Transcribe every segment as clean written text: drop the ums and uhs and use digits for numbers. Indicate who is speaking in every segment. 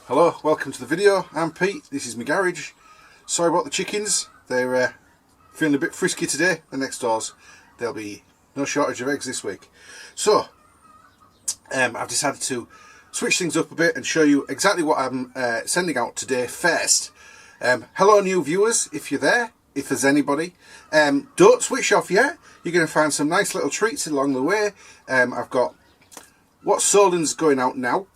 Speaker 1: Hello, welcome to the video. I'm Pete, this is my garage. Sorry about the chickens, they're feeling a bit frisky today. The next doors, there'll be no shortage of eggs this week. So, I've decided to switch things up a bit and show you exactly what I'm sending out today first. Hello new viewers, if you're there, if there's anybody. Don't switch off yet, you're going to find some nice little treats along the way. I've got what's sold and's going out now.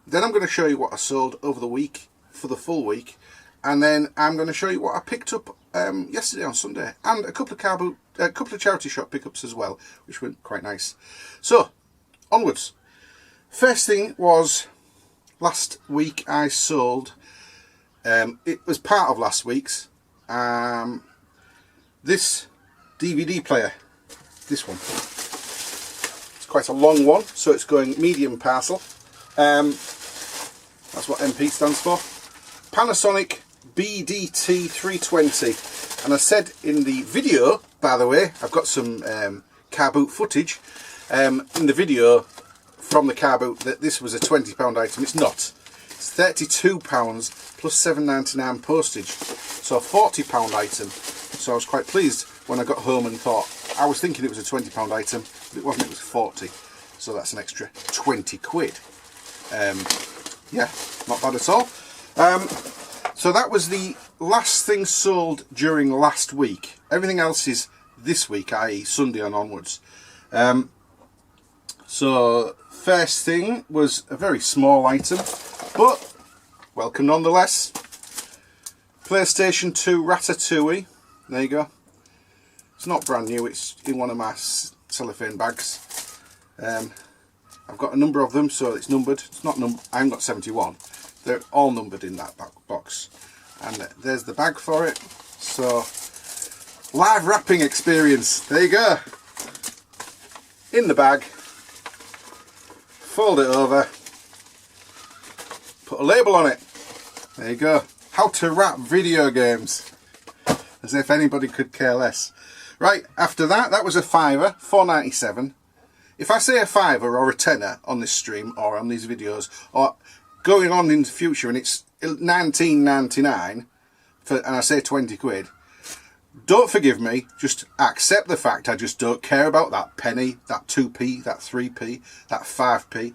Speaker 1: Then I'm going to show you what I sold over the week, for the full week. And then I'm going to show you what I picked up yesterday on Sunday. And a couple of Carboot, a couple of charity shop pickups as well, which went quite nice. So, onwards. First thing was, last week I sold, it was part of last week's, this DVD player. This one. It's quite a long one, so it's going medium parcel. That's what MP stands for. Panasonic BDT 320. And I said in the video, by the way, I've got some Carboot footage in the video from the Carboot that this was a £20 item. It's not. It's £32 plus £7.99 postage. So a £40 item. So I was quite pleased when I got home and thought, I was thinking it was a £20 item, but it wasn't, it was 40. So that's an extra 20 quid. Yeah, not bad at all. So that was the last thing sold during last week. Everything else is this week, i.e. Sunday and onwards. So first thing was a very small item, but welcome nonetheless. PlayStation 2 Ratatouille. There you go. It's not brand new, it's in one of my cellophane bags. I've got a number of them, so it's numbered. It's not numbered. I haven't got 71. They're all numbered in that box. And there's the bag for it. So, live wrapping experience. There you go. In the bag. Fold it over. Put a label on it. There you go. How to wrap video games. As if anybody could care less. Right, after that, that was a fiver, £4.97. If I say a fiver or a tenner on this stream or on these videos, or going on in the future and it's £19.99 and I say 20 quid, don't forgive me, just accept the fact I just don't care about that penny, that 2p, that 3p, that 5p.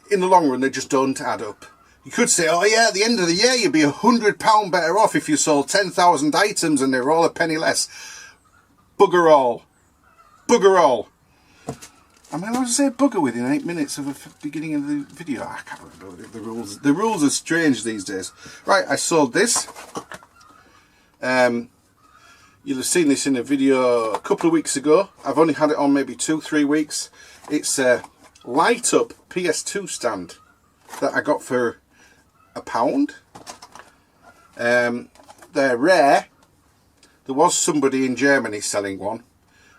Speaker 1: In the long run, they just don't add up. You could say, oh yeah, at the end of the year you'd be £100 better off if you sold 10,000 items and they were all a penny less. Bugger all. Bugger all. Am I allowed to say bugger within 8 minutes of the beginning of the video? I can't remember the rules. The rules are strange these days. Right, I sold this. You'll have seen this in a video a couple of weeks ago. I've only had it on maybe 2-3 weeks. It's a light up PS2 stand that I got for £1. They're rare. There was somebody in Germany selling one.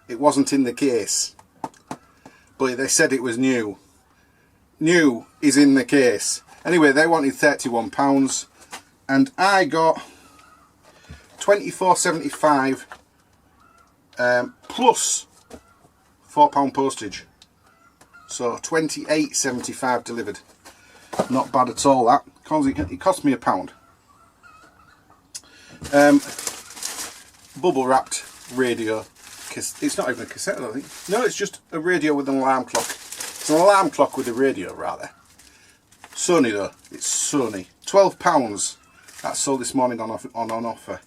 Speaker 1: It wasn't in the case. But they said it was new. New is in the case. Anyway, they wanted £31 and I got £24.75 plus £4 postage. So £28.75 delivered. Not bad at all that. It cost me £1. Bubble wrapped radio. It's not even a cassette, I don't think. No, it's just a radio with an alarm clock. It's an alarm clock with a radio, rather. Sony, though. It's Sony. £12. That's sold this morning on offer.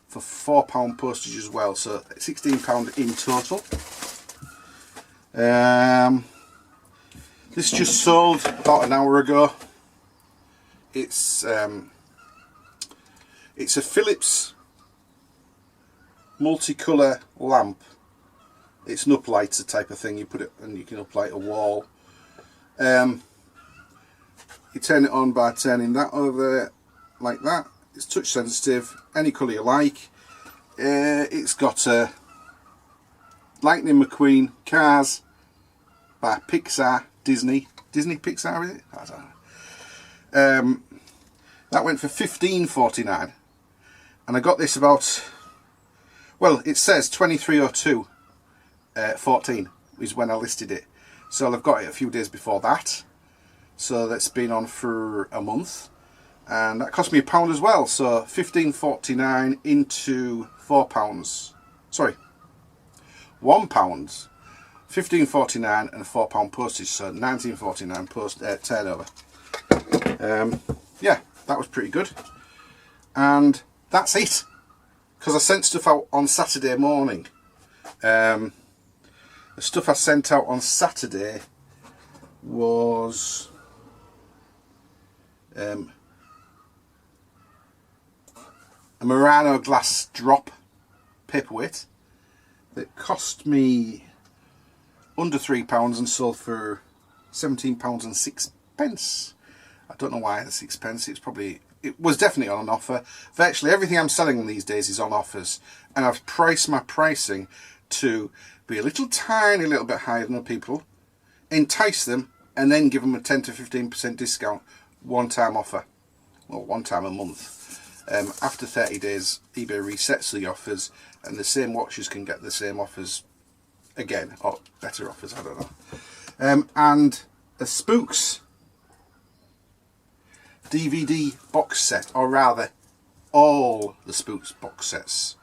Speaker 1: For £4 postage as well. So £16 in total. This just sold about an hour ago. It's a Philips multicolour lamp. It's an uplighter type of thing. You put it and you can uplight a wall. You turn it on by turning that over like that. It's touch sensitive, any colour you like. It's got a Lightning McQueen Cars by Pixar, Disney Pixar, is it? I don't know. That went for £15.49 and I got this about, well, it says 2302 14 is when I listed it, so I've got it a few days before that. so that's been on for a month, and that cost me £1 as well. So £15.49 into £4. Sorry, £1, £15.49 and a £4 postage, so £19.49 turnover. Yeah, that was pretty good. And that's it, because I sent stuff out on Saturday morning. The stuff I sent out on Saturday was a Murano glass drop paperweight that cost me under £3 and sold for £17.06. I don't know why the 6p. It was definitely on an offer. Virtually everything I'm selling these days is on offers, and I've priced my pricing to be a little tiny little bit higher than other people, entice them, and then give them a 10 to 15% discount one time offer, well, one time a month. After 30 days eBay resets the offers, and the same watches can get the same offers again, or better offers, I don't know. And a Spooks DVD box set, or rather all the Spooks box sets,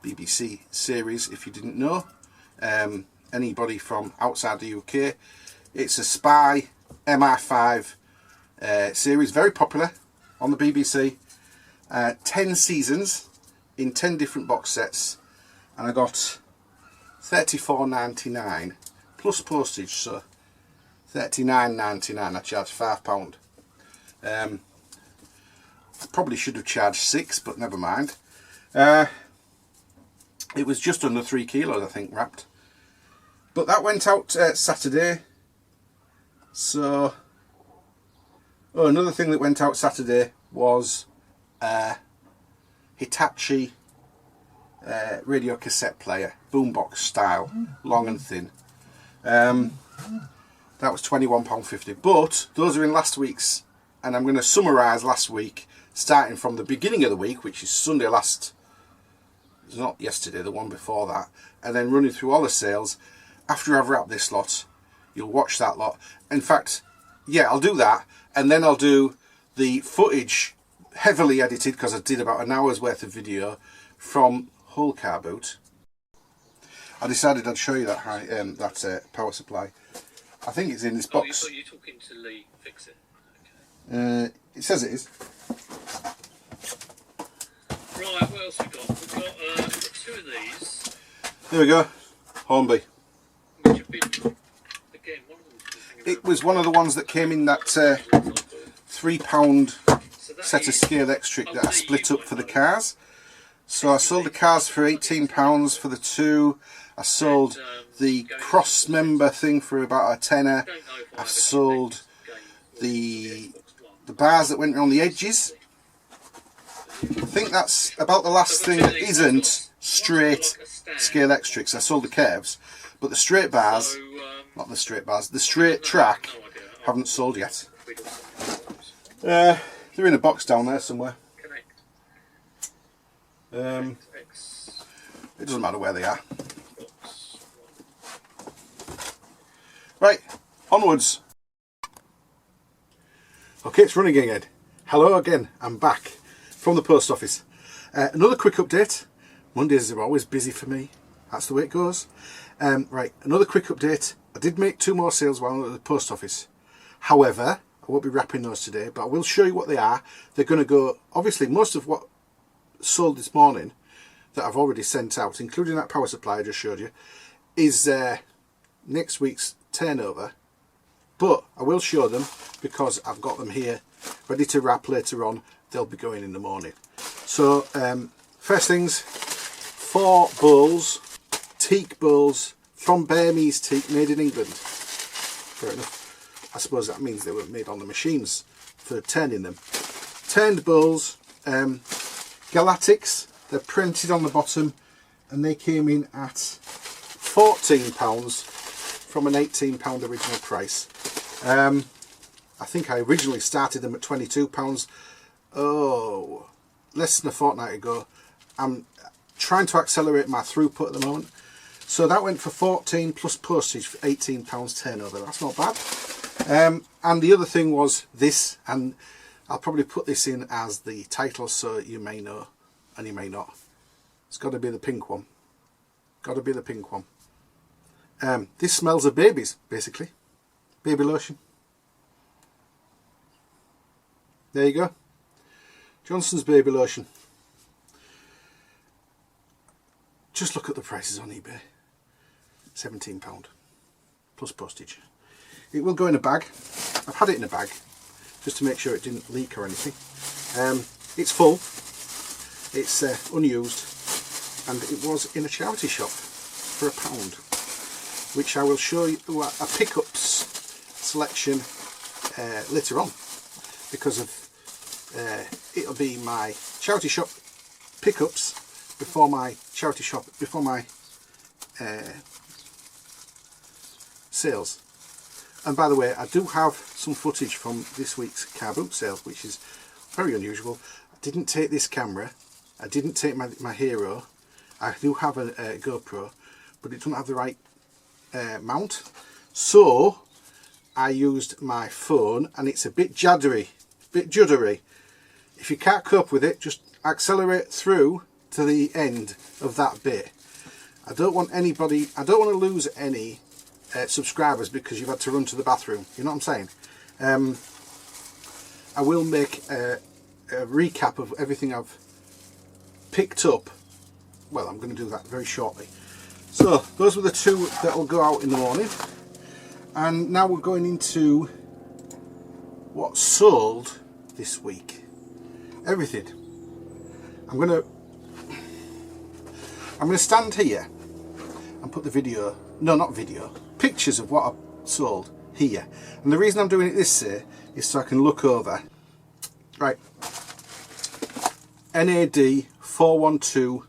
Speaker 1: BBC series if you didn't know. Anybody from outside the UK, it's a spy MI5 series, very popular on the BBC. 10 seasons in 10 different box sets, and I got £34.99 plus postage, so £39.99. I charged £5. I probably should have charged £6, but never mind. It was just under 3 kilos, I think, wrapped. But that went out Saturday. So, oh, another thing that went out Saturday was Hitachi radio cassette player, boombox style, long and thin. That was £21.50. But those are in last week's, and I'm going to summarise last week, starting from the beginning of the week, which is Sunday last. It's not yesterday, the one before that, and then running through all the sales. After I've wrapped this lot, you'll watch that lot. In fact, yeah, I'll do that, and then I'll do the footage, heavily edited, because I did about an hour's worth of video from Hull Carboot. I decided I'd show you that power supply. I think it's in this box.
Speaker 2: Oh, you're talking to Lee, fix it.
Speaker 1: Okay. It says it is.
Speaker 2: Right, what else we got? We've got 2 of these.
Speaker 1: There we go. Hornby.
Speaker 2: Which have been, again, one of them.
Speaker 1: It was one of the ones that came in that £3 set of scale extric that I split up for the cars. So I sold the cars for £18 for the 2. I sold the cross member thing for about a tenner. I sold the bars that went around the edges. I think that's about the last thing that isn't straight scale extrics. I sold the curves, but the straight bars, not the straight bars, the straight track, haven't sold yet. They're in a box down there somewhere. It doesn't matter where they are. Right, onwards. Okay, it's running again. Hello again, I'm back from the post office. Another quick update. Mondays are always busy for me. That's the way it goes. Right, another quick update. I did make 2 more sales while I was at the post office. However, I won't be wrapping those today, but I will show you what they are. They're going to go, obviously, most of what sold this morning that I've already sent out, including that power supply I just showed you, is next week's turnover. But I will show them because I've got them here ready to wrap later on. They'll be going in the morning. So first things, 4 bowls, teak bowls from Burmese teak, made in England. Fair enough. I suppose that means they were made on the machines for turning them. Turned bowls, Galactics. They're printed on the bottom, and they came in at £14 from an £18 original price. I think I originally started them at £22. Oh, less than a fortnight ago. I'm trying to accelerate my throughput at the moment. So that went for 14 plus postage for £18 turnover. That's not bad. And the other thing was this, and I'll probably put this in as the title so you may know and you may not. It's got to be the pink one. Got to be the pink one. This smells of babies, basically. Baby lotion. There you go. Johnson's baby lotion. Just look at the prices on eBay. £17 plus postage. It will go in a bag. I've had it in a bag just to make sure it didn't leak or anything. It's full. It's unused, and it was in a charity shop for £1, which I will show you a pickups selection later on, because of it'll be my charity shop pickups before my charity shop, before my sales. And by the way, I do have some footage from this week's Carboot sale, which is very unusual. I didn't take this camera, I didn't take my Hero. I do have a GoPro, but it doesn't have the right mount, so I used my phone, and it's a bit juddery. If you can't cope with it, just accelerate through to the end of that bit. I don't want to lose any subscribers because you've had to run to the bathroom. You know what I'm saying? I will make a recap of everything I've picked up. Well, I'm going to do that very shortly. So those were the two that will go out in the morning, and now we're going into what sold this week. Everything. I'm going to stand here and put the video, no, not video, pictures of what I sold here. And the reason I'm doing it this way is so I can look over. Right. NAD 412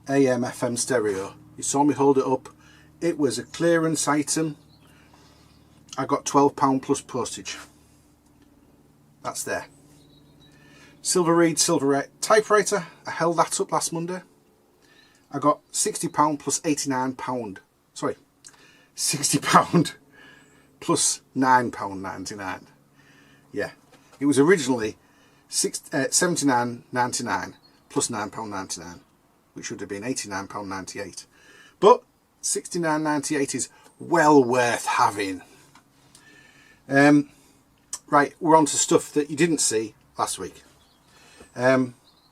Speaker 1: AM FM stereo. You saw me hold it up. It was a clearance item. I got £12 plus postage. That's there. Silver Reed Silverette typewriter. I held that up last Monday. I got £60 plus £89. Sorry, £60 plus £9.99. Yeah, it was originally £79.99 plus £9.99, which would have been £89.98. But £69.98 is well worth having. Right, we're on to stuff that you didn't see last week.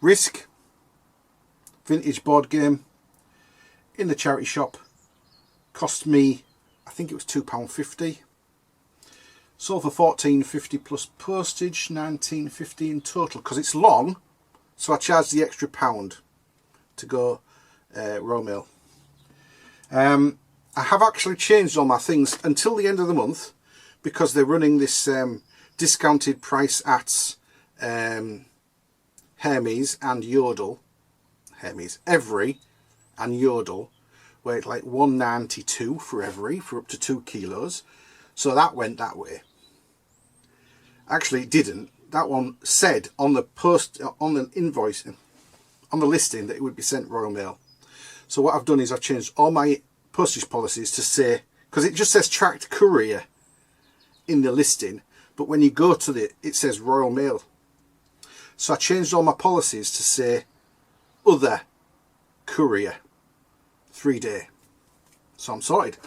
Speaker 1: Risk vintage board game in the charity shop, cost me, I think it was £2.50. Sold for £14.50 plus postage, £19.50 in total, because it's long, so I charged the extra £1 to go Royal Mail. I have actually changed all my things until the end of the month, because they're running this discounted price at Hermes and Yodel. Hermes, Every and Yodel, where it's like £1.92 for Every for up to 2 kilos. So that went that way. Actually, it didn't. That one said on the invoice, on the listing, that it would be sent Royal Mail. So what I've done is I've changed all my postage policies to say, because it just says tracked courier in the listing, but when you go to it says Royal Mail. So I changed all my policies to say other courier, 3-day. So I'm sorted.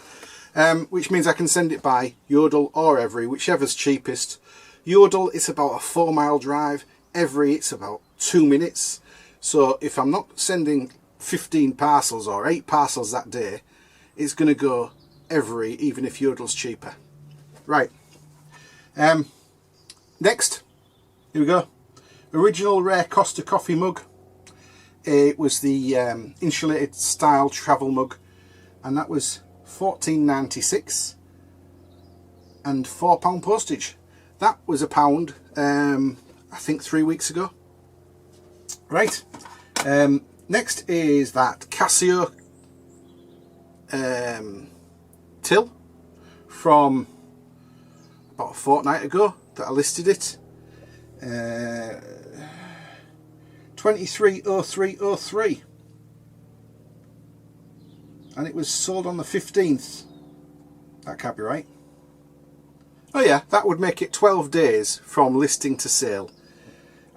Speaker 1: Which means I can send it by Yodel or Every, whichever's cheapest. Yodel, it's about a 4-mile drive. Every, it's about 2 minutes. So if I'm not sending 15 parcels or 8 parcels that day, it's going to go Every, even if Yodel's cheaper. Right. Next, here we go. Original rare Costa coffee mug. It was the insulated style travel mug, and that was £14.96 and £4 postage. That was £1, I think 3 weeks ago. Right. Next is that Casio till from about a fortnight ago that I listed it. 230303, and it was sold on the 15th. That can't be right. Oh yeah, that would make it 12 days from listing to sale.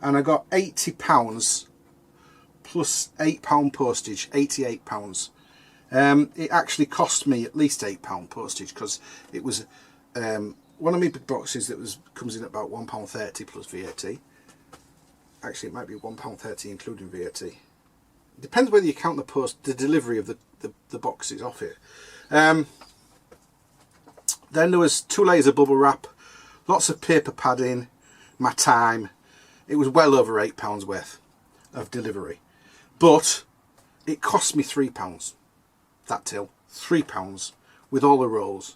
Speaker 1: And I got £80 plus £8 postage, £88. It actually cost me at least £8 postage, because it was one of my big boxes that comes in at about £1.30 plus VAT. Actually, it might be £1.30 including VAT. It depends whether you count the delivery of the boxes off it. Then there was 2 layers of bubble wrap, lots of paper padding, my time. It was well over £8 worth of delivery, but it cost me £3. That till £3 with all the rolls.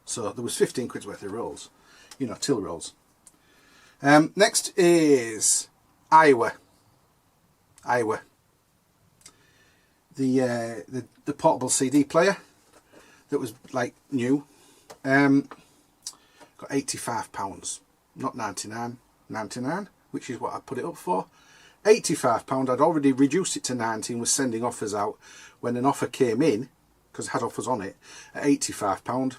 Speaker 1: So there was 15 quid's worth of rolls, you know, till rolls. Next is Iowa. The portable CD player that was like new. Got £85, not 99, which is what I put it up for. £85. I'd already reduced it to 90 and was sending offers out when an offer came in, because it had offers on it, at £85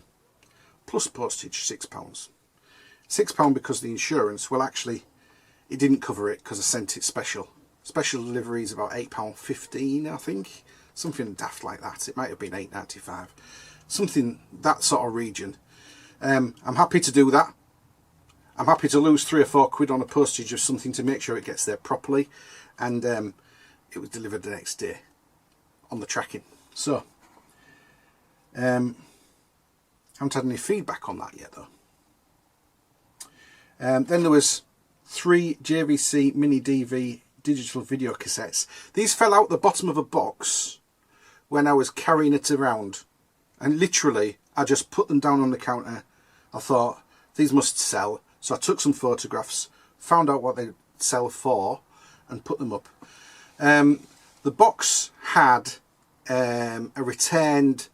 Speaker 1: plus postage, £6. £6 because the insurance, well actually it didn't cover it because I sent it special. Special delivery is about £8.15, I think, something daft like that. It might have been £8.95, something that sort of region. I'm happy to do that. I'm happy to lose 3 or 4 quid on a postage of something to make sure it gets there properly, and it was delivered the next day on the tracking. So haven't had any feedback on that yet though. Then there was 3 JVC mini DV digital video cassettes. These fell out the bottom of a box when I was carrying it around, and literally I just put them down on the counter. I thought these must sell, so I took some photographs, found out what they sell for, and put them up. The box had a returned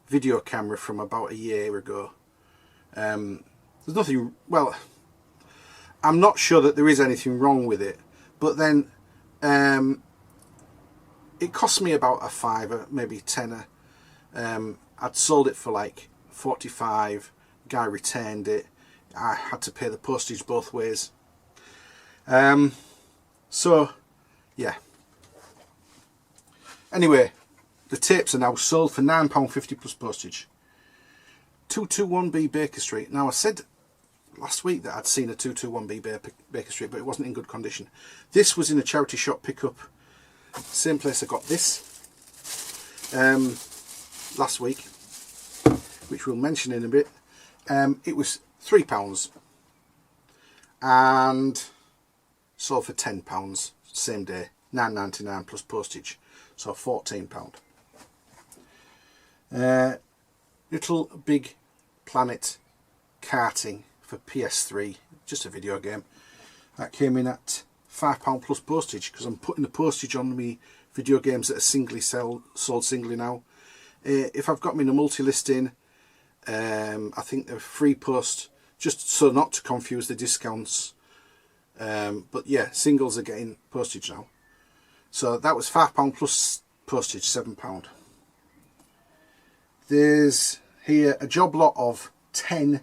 Speaker 1: video camera from about a year ago. There's nothing, well, I'm not sure that there is anything wrong with it, but then it cost me about a fiver, maybe tenner. I'd sold it for like 45, guy returned it, I had to pay the postage both ways. So yeah, anyway, the tapes are now sold for £9.50 plus postage. 221B Baker Street. Now I said last week that I'd seen a 221B Baker Street, but it wasn't in good condition. This was in a charity shop pickup, same place I got this last week, which we'll mention in a bit. It was £3 and sold for £10 same day, £9.99 plus postage, so £14. Little Big Planet karting for PS3, just a video game, that came in at £5 plus postage, because I'm putting the postage on me video games that are sold singly now. If I've got them in a multi-listing, I think they're free post, just so not to confuse the discounts. But yeah, singles are getting postage now. So that was £5 plus postage, £7. There's here a job lot of 10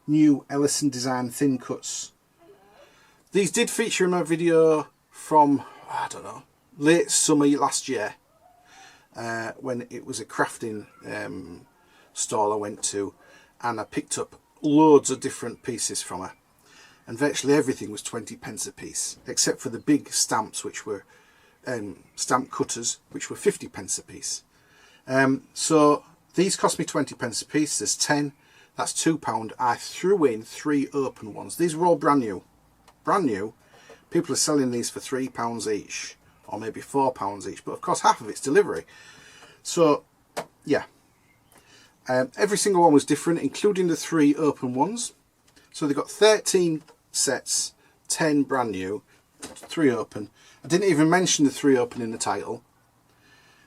Speaker 1: new Ellison design thin cuts. These did feature in my video from, I don't know, late summer last year, when it was a crafting stall I went to, and I picked up loads of different pieces from her, and virtually everything was 20p a piece, except for the big stamps, which were stamp cutters, which were 50p a piece. So these cost me 20p a piece. There's 10, that's £2. I threw in 3 open ones. These were all brand new. Brand new. People are selling these for £3 each, or maybe £4 each, but of course half of it's delivery. So yeah, every single one was different, including the 3 open ones. So they got 13 sets, 10 brand new, 3 open. I didn't even mention the 3 open in the title,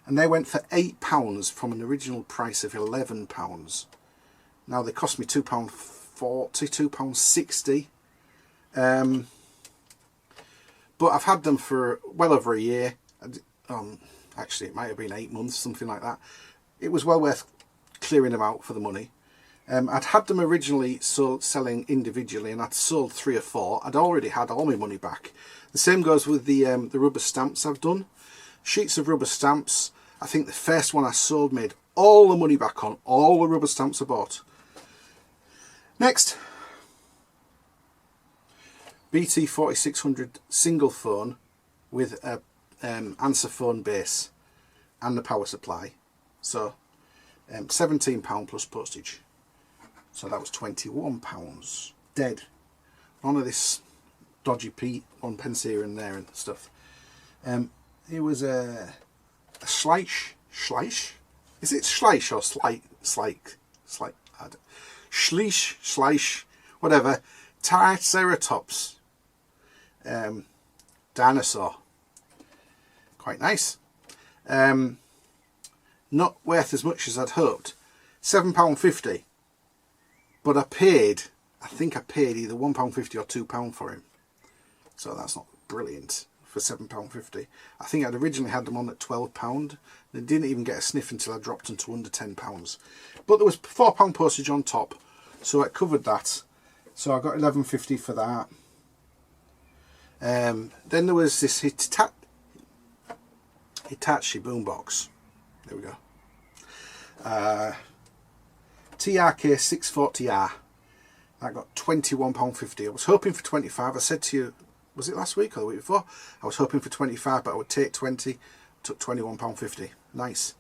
Speaker 1: and they went for £8 from an original price of £11. Now they cost me £2.40, £2.60. But I've had them for well over a year. Actually, it might have been 8 months, something like that. It was well worth clearing them out for the money. I'd had them originally selling individually, and I'd sold 3 or 4. I'd already had all my money back. The same goes with the rubber stamps I've done. Sheets of rubber stamps. I think the first one I sold made all the money back on all the rubber stamps I bought. Next, BT 4600 single phone with a answer phone base and the power supply. So £17 plus postage. So that was £21 dead. None of this dodgy Pete, 1 pence here and there and stuff. It was a Schleich. Is it Schleich or Schleich, whatever. Triceratops dinosaur. Quite nice. Not worth as much as I'd hoped. £7.50. But I think I paid either £1.50 or £2 for him. So that's not brilliant for £7.50. I think I'd originally had them on at £12. They didn't even get a sniff until I dropped them to under £10. But there was £4 postage on top, so it covered that. So I got £11.50 for that. Then there was this Hitachi boombox. There we go. TRK 640R. I got £21.50. I was hoping for 25. I said to you, was it last week or the week before? I was hoping for 25, but I would take 20. Took £21.50. Nice.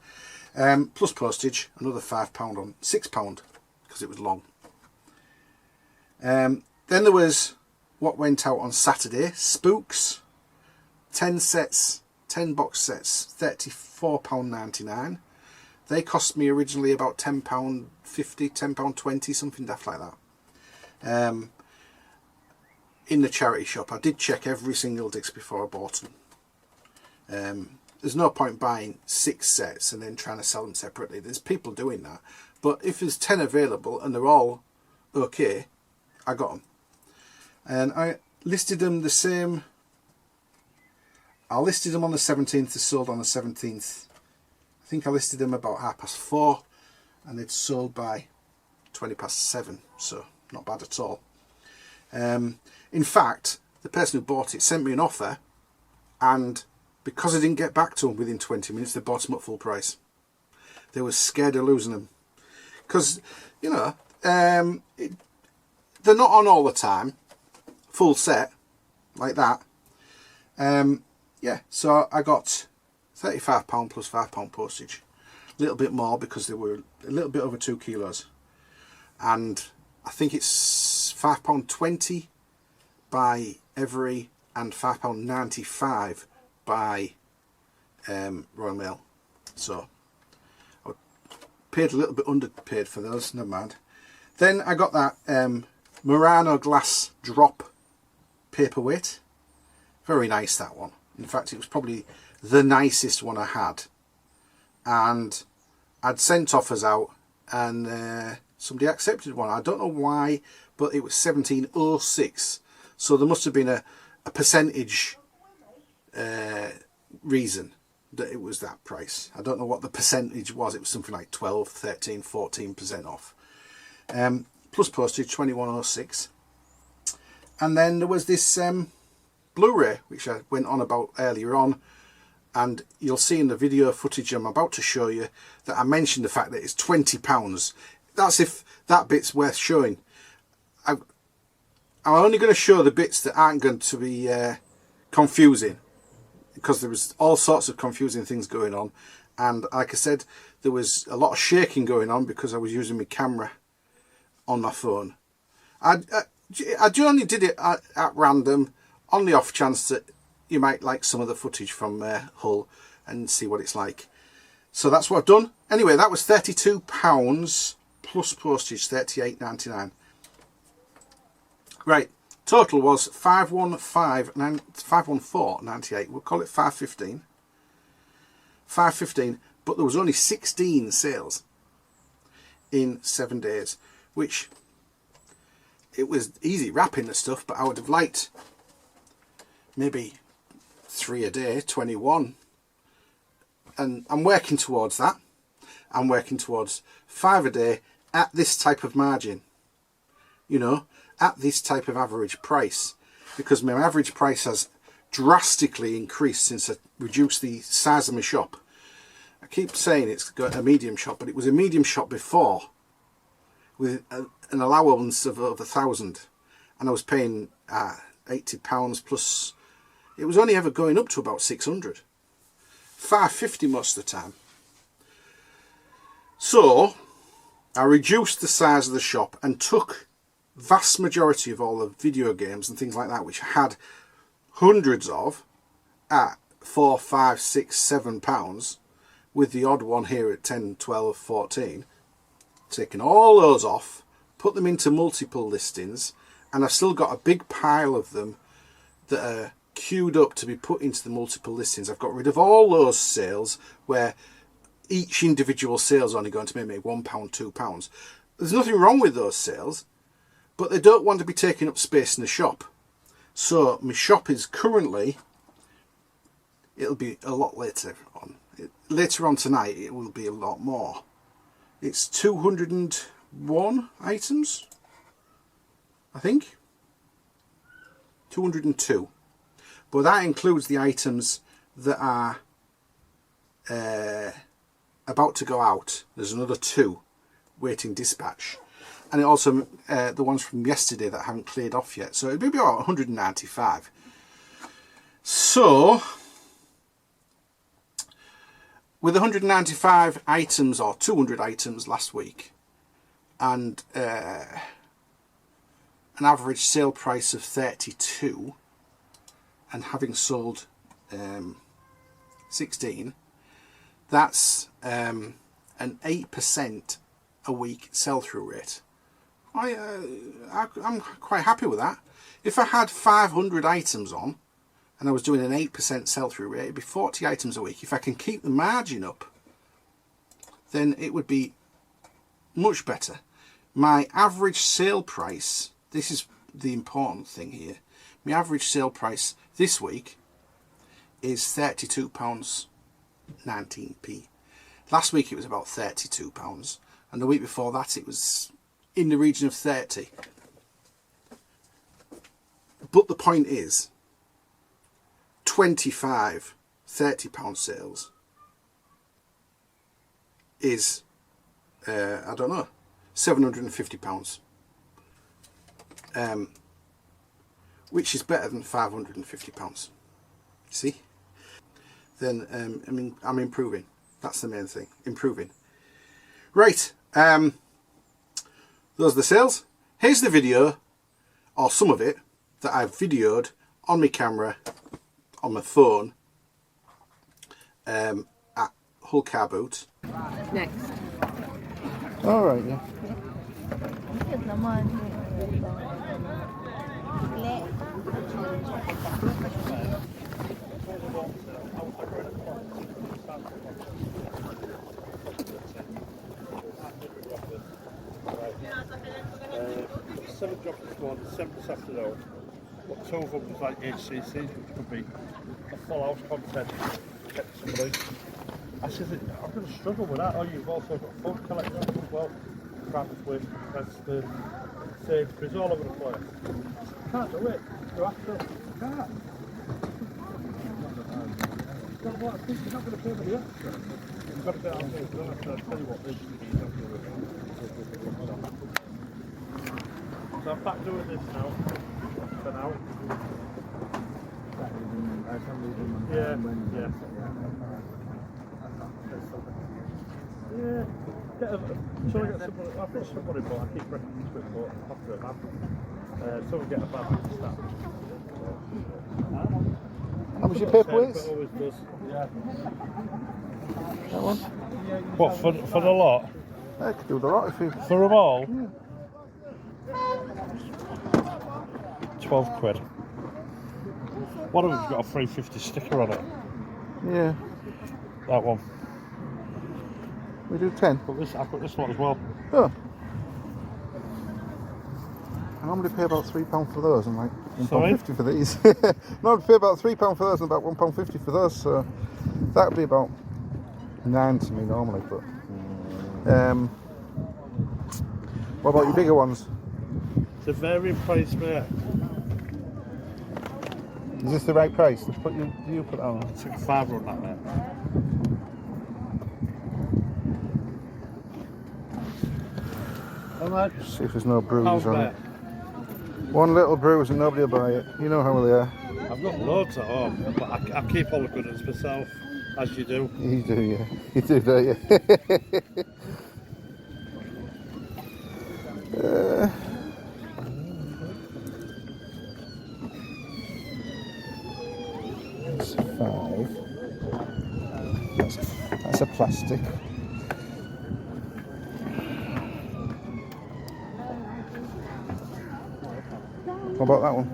Speaker 1: Plus postage, another £5 on £6 because it was long. Then there was what went out on Saturday. Spooks. 10 sets, 10 box sets, £34.99. They cost me originally about £10.50, £10.20, something daft like that. In the charity shop, I did check every single disc before I bought them. There's no point buying 6 sets and then trying to sell them separately. There's people doing that. But if there's 10 available and they're all okay, I got them. And I listed them the same. I listed them on the 17th, they sold on the 17th. I think I listed them about 4:30 and they'd sold by 7:20, so not bad at all. In fact, the person who bought it sent me an offer, and because I didn't get back to them within 20 minutes, they bought them at full price. They were scared of losing them. Because, you know, they're not on all the time, full set, like that. Yeah, so I got £35 plus £5 postage. A little bit more because they were a little bit over 2 kilos. And I think it's £5.20 by Every and £5.95 by Royal Mail. So I paid a little bit underpaid for those, never mind. Then I got that Murano glass drop paperweight. Very nice, that one. In fact, it was probably the nicest one I had. And I'd sent offers out and somebody accepted one. I don't know why, but it was 17.06. So there must have been a percentage reason that it was that price. I don't know what the percentage was. It was something like 12, 13, 14% off. Plus postage, 21.06. And then there was this Blu-ray, which I went on about earlier on, and you'll see in the video footage I'm about to show you that I mentioned the fact that it's £20. That's if that bit's worth showing. I'm only going to show the bits that aren't going to be confusing, because there was all sorts of confusing things going on, and like I said, there was a lot of shaking going on because I was using my camera on my phone. I only did it at random, on the off chance that you might like some of the footage from Hull and see what it's like. So that's what I've done. Anyway, that was £32 plus postage, $38.99. Right, total was $514.98. We'll call it $515. $515, but there was only 16 sales in 7 days, which it was easy wrapping the stuff, but I would have liked maybe 3 a day, 21, and I'm working towards that. I'm working towards 5 a day, at this type of margin, you know, at this type of average price, because my average price has drastically increased since I reduced the size of my shop. I keep saying it's got a medium shop, but it was a medium shop before with an allowance of over 1,000, and I was paying £80 plus. It was only ever going up to about 600, 550 most of the time. So I reduced the size of the shop and took vast majority of all the video games and things like that, which I had hundreds of, at £4, £5, £6, £7, with the odd one here at 10, 12, 14. Taken all those off, put them into multiple listings, and I've still got a big pile of them that are queued up to be put into the multiple listings. I've got rid of all those sales where each individual sale is only going to make me £1, £2. There's nothing wrong with those sales, but they don't want to be taking up space in the shop. So my shop is currently, it'll be a lot later on. Later on tonight it will be a lot more. It's 201 items, I think. 202. But that includes the items that are about to go out. There's another 2 waiting dispatch. And it also the ones from yesterday that haven't cleared off yet. So it'll be about 195. So with 195 items or 200 items last week, and an average sale price of 32, and having sold 16, that's an 8% a week sell-through rate. I'm quite happy with that. If I had 500 items on and I was doing an 8% sell-through rate, it'd be 40 items a week. If I can keep the margin up, then it would be much better. My average sale price, this is the important thing here, my average sale price this week is £32.19p. Last week it was about £32, and the week before that it was in the region of 30. But the point is, 25 £30 sales is I don't know, £750, which is better than £550. See? Then I mean, I'm improving. That's the main thing, improving. Right, those are the sales. Here's the video, or some of it, that I've videoed on my camera, on my phone, at Hull Carboot.
Speaker 3: Next.
Speaker 1: Alright, yeah.
Speaker 4: Seven drops this morning, 7 this afternoon. But 2 of them was like HCC, which could be a full house content. Get somebody. I said, I'm going to struggle with that. Oh, you've also got phone collectors as well. Carboot, Preston, Sainsbury's, all over the place. I can't do it. You have to. You can't. You're not going to pay for the extra. You've got to get out there. You don't have to tell you what this is. So I'm back doing this now, for now. Yeah, yeah. Yeah, get a, so I get somebody, I've got somebody, but I keep breaking into it, but after a van. So we get a van to start.
Speaker 1: How much you pay for it?
Speaker 4: Always does. Yeah.
Speaker 1: That one?
Speaker 4: What, for the lot?
Speaker 1: I could do the lot if you...
Speaker 4: For them all?
Speaker 1: Yeah.
Speaker 4: 12 quid. One of them's got a 350 sticker on it.
Speaker 1: Yeah.
Speaker 4: That one.
Speaker 1: We do 10.
Speaker 4: But this, I've got this one as well.
Speaker 1: Oh. I normally pay about £3 for those and like £1.50 for these. I normally pay about £3 for those and about £1.50 for those, so that would be about 9 to me normally, but What about your bigger ones?
Speaker 4: It's a varying price, mate.
Speaker 1: Is this the right price? Do you put that on?
Speaker 4: I took a £5 on that, mate. How much?
Speaker 1: See if there's no bruises on
Speaker 4: mate.
Speaker 1: it. One little bruise and nobody will buy it. You know how they are.
Speaker 4: I've got loads at home, but I keep all the good ones myself, as you do.
Speaker 1: You do, yeah. You do, don't you? That's 5. That's a plastic. What about that one?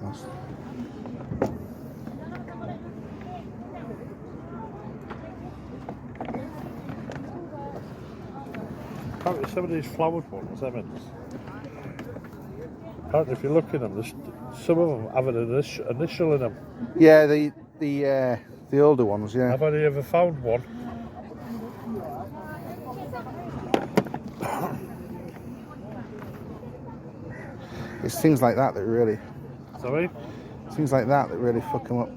Speaker 1: Nice.
Speaker 4: Apparently some of these flowered ones, Evans. Apparently if you look in them, some of them have an initial in them.
Speaker 1: Yeah, the older ones, yeah.
Speaker 4: I've only ever found one.
Speaker 1: It's things like that that really,
Speaker 4: Sorry?
Speaker 1: things like that that really fuck them up.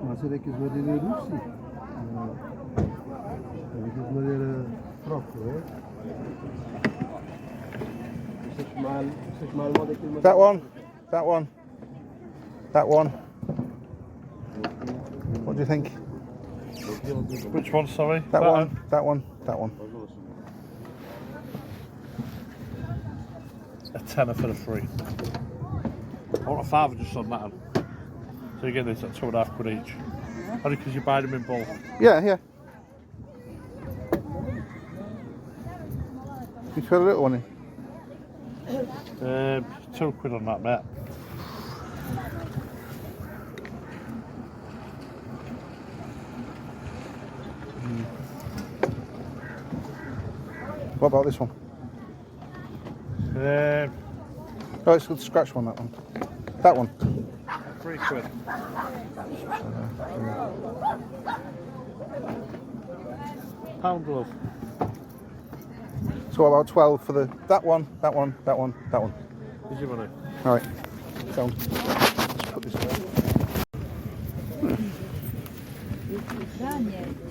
Speaker 3: Maar zeg ik eens wat in de Russie. Ik is maar weer trok hoor. Zeg maar wat ik in
Speaker 1: That one, that one, that one. What do you think?
Speaker 4: Which one, sorry?
Speaker 1: That one, that one, that one.
Speaker 4: A tenner for the free. I want a £5 just on that one. So you get this at £2.5 each. Only because you buy them in bulk.
Speaker 1: Yeah, yeah. You put a little one in.
Speaker 4: £2 on that, mate.
Speaker 1: What about this one? Oh, it's a scratch one, that one. That one.
Speaker 4: £3. Pound glove.
Speaker 1: So what about 12 for the that one, that one, that one, that one?
Speaker 4: Is your money?
Speaker 1: All right. So let's put this away.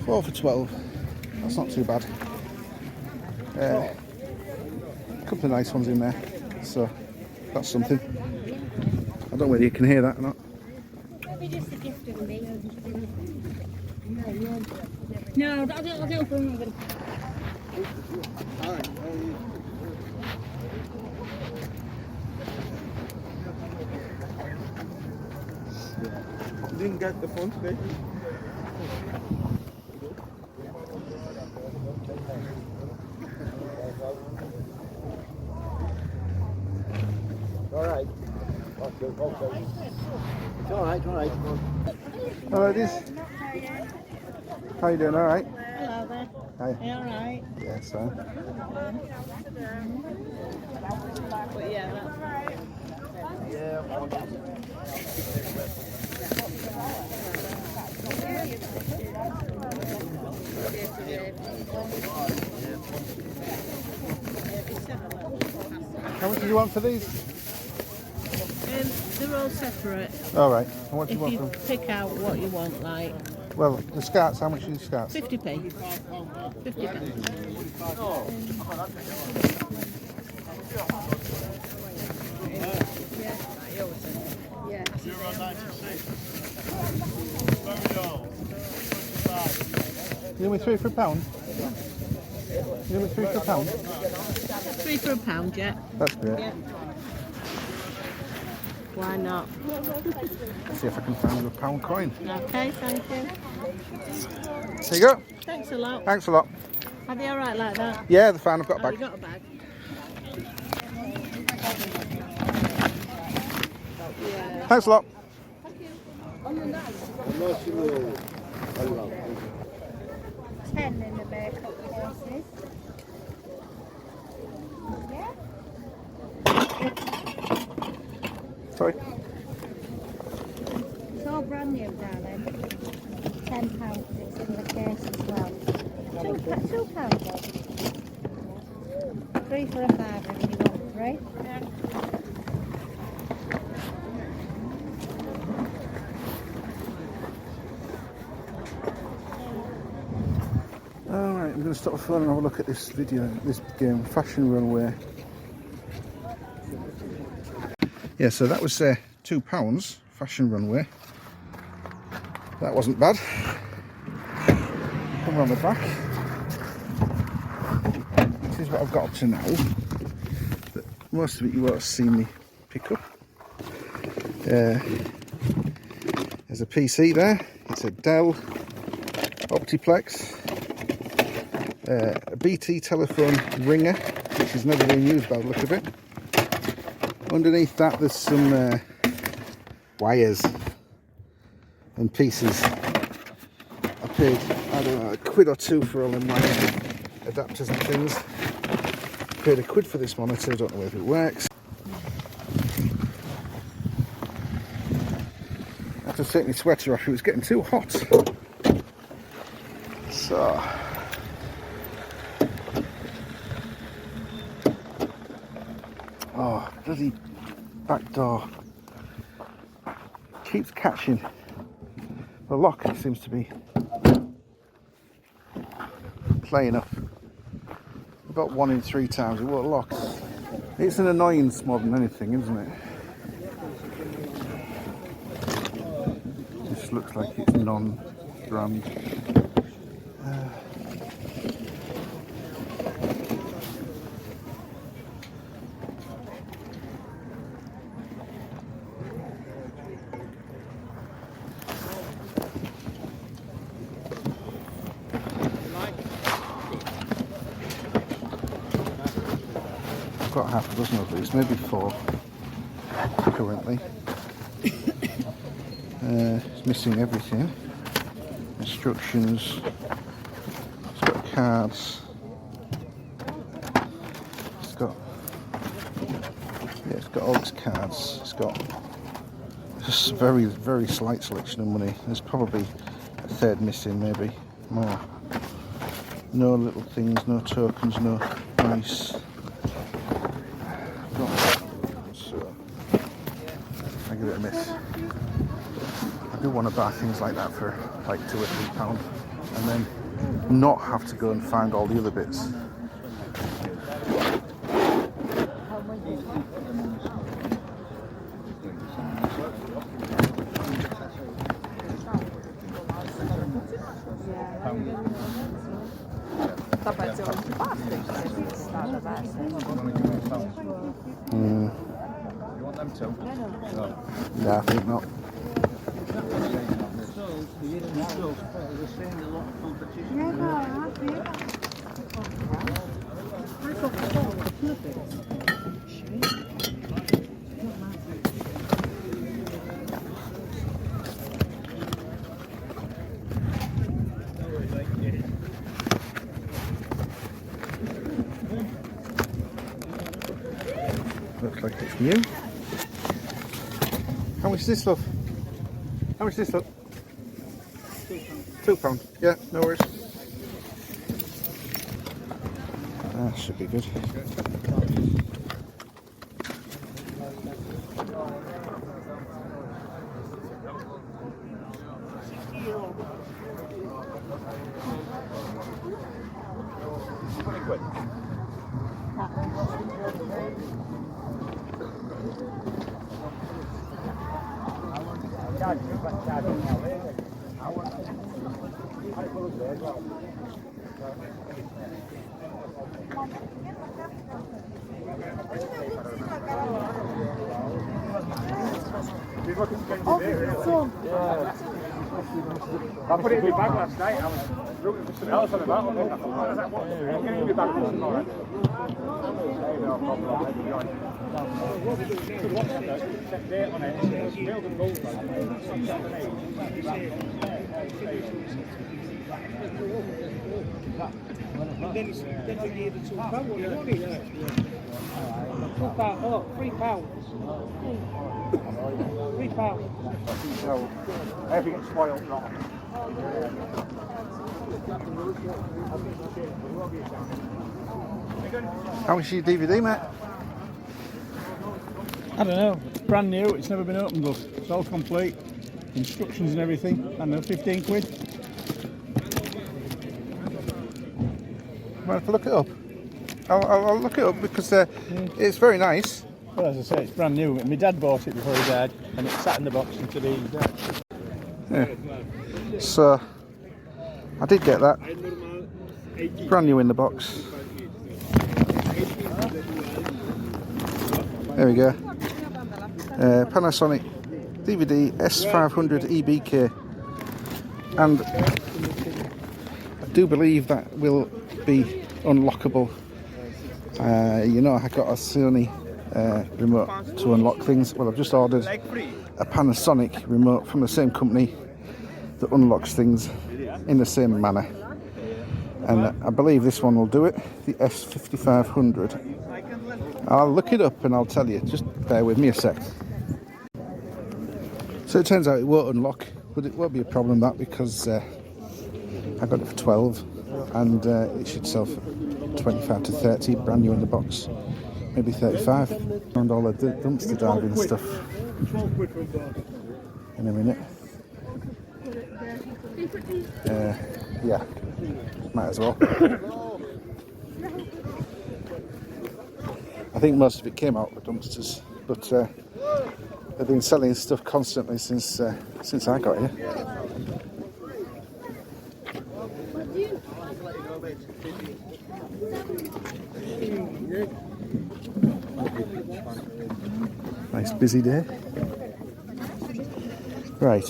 Speaker 1: 4 for 12. That's not too bad. A couple of nice ones in there. So that's something. I don't know whether you can hear that or not.
Speaker 5: Maybe just a gift of me. No, I don't remember.
Speaker 3: Didn't get the phone today. All right. Okay. It's all right. It's all right.
Speaker 1: Hello, this. How you doing? All right.
Speaker 5: Hello there.
Speaker 1: Hi.
Speaker 5: You alright?
Speaker 1: Yeah, so.
Speaker 5: But yeah, that's
Speaker 1: How much do you want for these?
Speaker 5: they're all separate.
Speaker 1: All right. And what do you
Speaker 5: If
Speaker 1: want
Speaker 5: you
Speaker 1: for them?
Speaker 5: pick out what you want, like
Speaker 1: Well, the scarts. How much are the scarts?
Speaker 5: 50p. 50p. Yeah.
Speaker 1: You give me 3 for a pound? You give me 3 for a pound?
Speaker 5: 3 for £1, yeah.
Speaker 1: That's great.
Speaker 5: Yeah. Why not?
Speaker 1: See if I can find a £1 coin.
Speaker 5: Okay, thank you.
Speaker 1: There you go.
Speaker 5: Thanks a lot.
Speaker 1: Thanks a lot.
Speaker 5: Are they alright like that?
Speaker 1: Yeah, they're fine. I've got a
Speaker 5: Oh, you
Speaker 1: bag.
Speaker 5: got a bag?
Speaker 1: Thanks a lot.
Speaker 6: 10 in the makeup cases. Yeah.
Speaker 1: Sorry.
Speaker 6: It's all brand new, darling. £10. It's in the case as well. £2 though. 3 for a fiver if you want 3.
Speaker 1: Alright, I'm going to stop the phone and have a look at this video, this game, Fashion Runway. Yeah, so that was £2, Fashion Runway. That wasn't bad. Come around the back. This is what I've got up to now. But most of it you won't have seen me pick up. There's a PC there. It's a Dell Optiplex. A BT telephone ringer, which has never been used by the look of it. Underneath that there's some wires and pieces. I paid, I don't know, £1 or £2 for all them wire adapters and things. Paid £1 for this monitor, I don't know if it works. I had to take my sweater off, it was getting too hot. So... oh, bloody back door. Keeps catching. The lock seems to be playing up. About 1 in 3 times it won't lock. It's an annoyance more than anything, isn't it? This looks like it's non-brand. I've got half a dozen of these, maybe 4 currently. It's missing everything. Instructions. It's got cards. It's got all its cards. It's got just very, very slight selection of money. There's probably a third missing, maybe more. No little things, no tokens, no nice. So I give it a miss. I do want to buy things like that for like £2 or £3 and then not have to go and find all the other bits.
Speaker 3: You want them too?
Speaker 1: Yeah, I think not. Looks like it's new. How much is this, love? How much is this, love? £2. Yeah, no worries. That should be good.
Speaker 3: I put it in my bag last night. I was looking for something else on the back. I'm getting in my bag for tomorrow. No problem. Set date on it. It's filled and gold. Oh, £3. £3. So everything's spoiled now.
Speaker 1: How much is your DVD, mate?
Speaker 7: I don't know. It's brand new. It's never been opened up. It's all complete. Instructions and everything. I don't know, 15 quid.
Speaker 1: Well, if I look it up, I'll look it up because it's very nice.
Speaker 7: Well, as I say, it's brand new. My dad bought it before he died, and it sat in the box until he died.
Speaker 1: Yeah. So I did get that. Brand new in the box. There we go. Panasonic DVD S500 EBK, and I do believe that will be unlockable. You know, I got a Sony remote to unlock things. Well, I've just ordered a Panasonic remote from the same company that unlocks things in the same manner, and I believe this one will do it, the S5500. I'll look it up and I'll tell you, just bear with me a sec. So it turns out it won't unlock, but it won't be a problem that, because I got it for 12 and it should sell for 25 to 30, brand new in the box, maybe 35. And all the dumpster diving stuff in a minute. Yeah, might as well. I think most of it came out of the dumpsters, but they've been selling stuff constantly since I got here. Nice busy day. Right.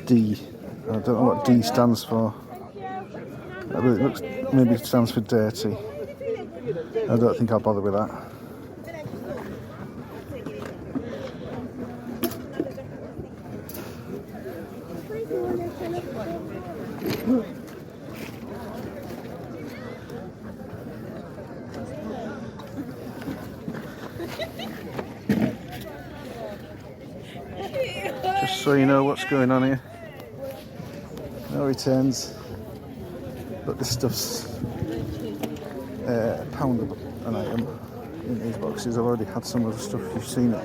Speaker 1: D. I don't know what D stands for. It looks, maybe it stands for dirty. I don't think I'll bother with that. Just so you know what's going on here. No returns. But this stuff's £1 an item in these boxes. I've already had some of the stuff, you've seen it.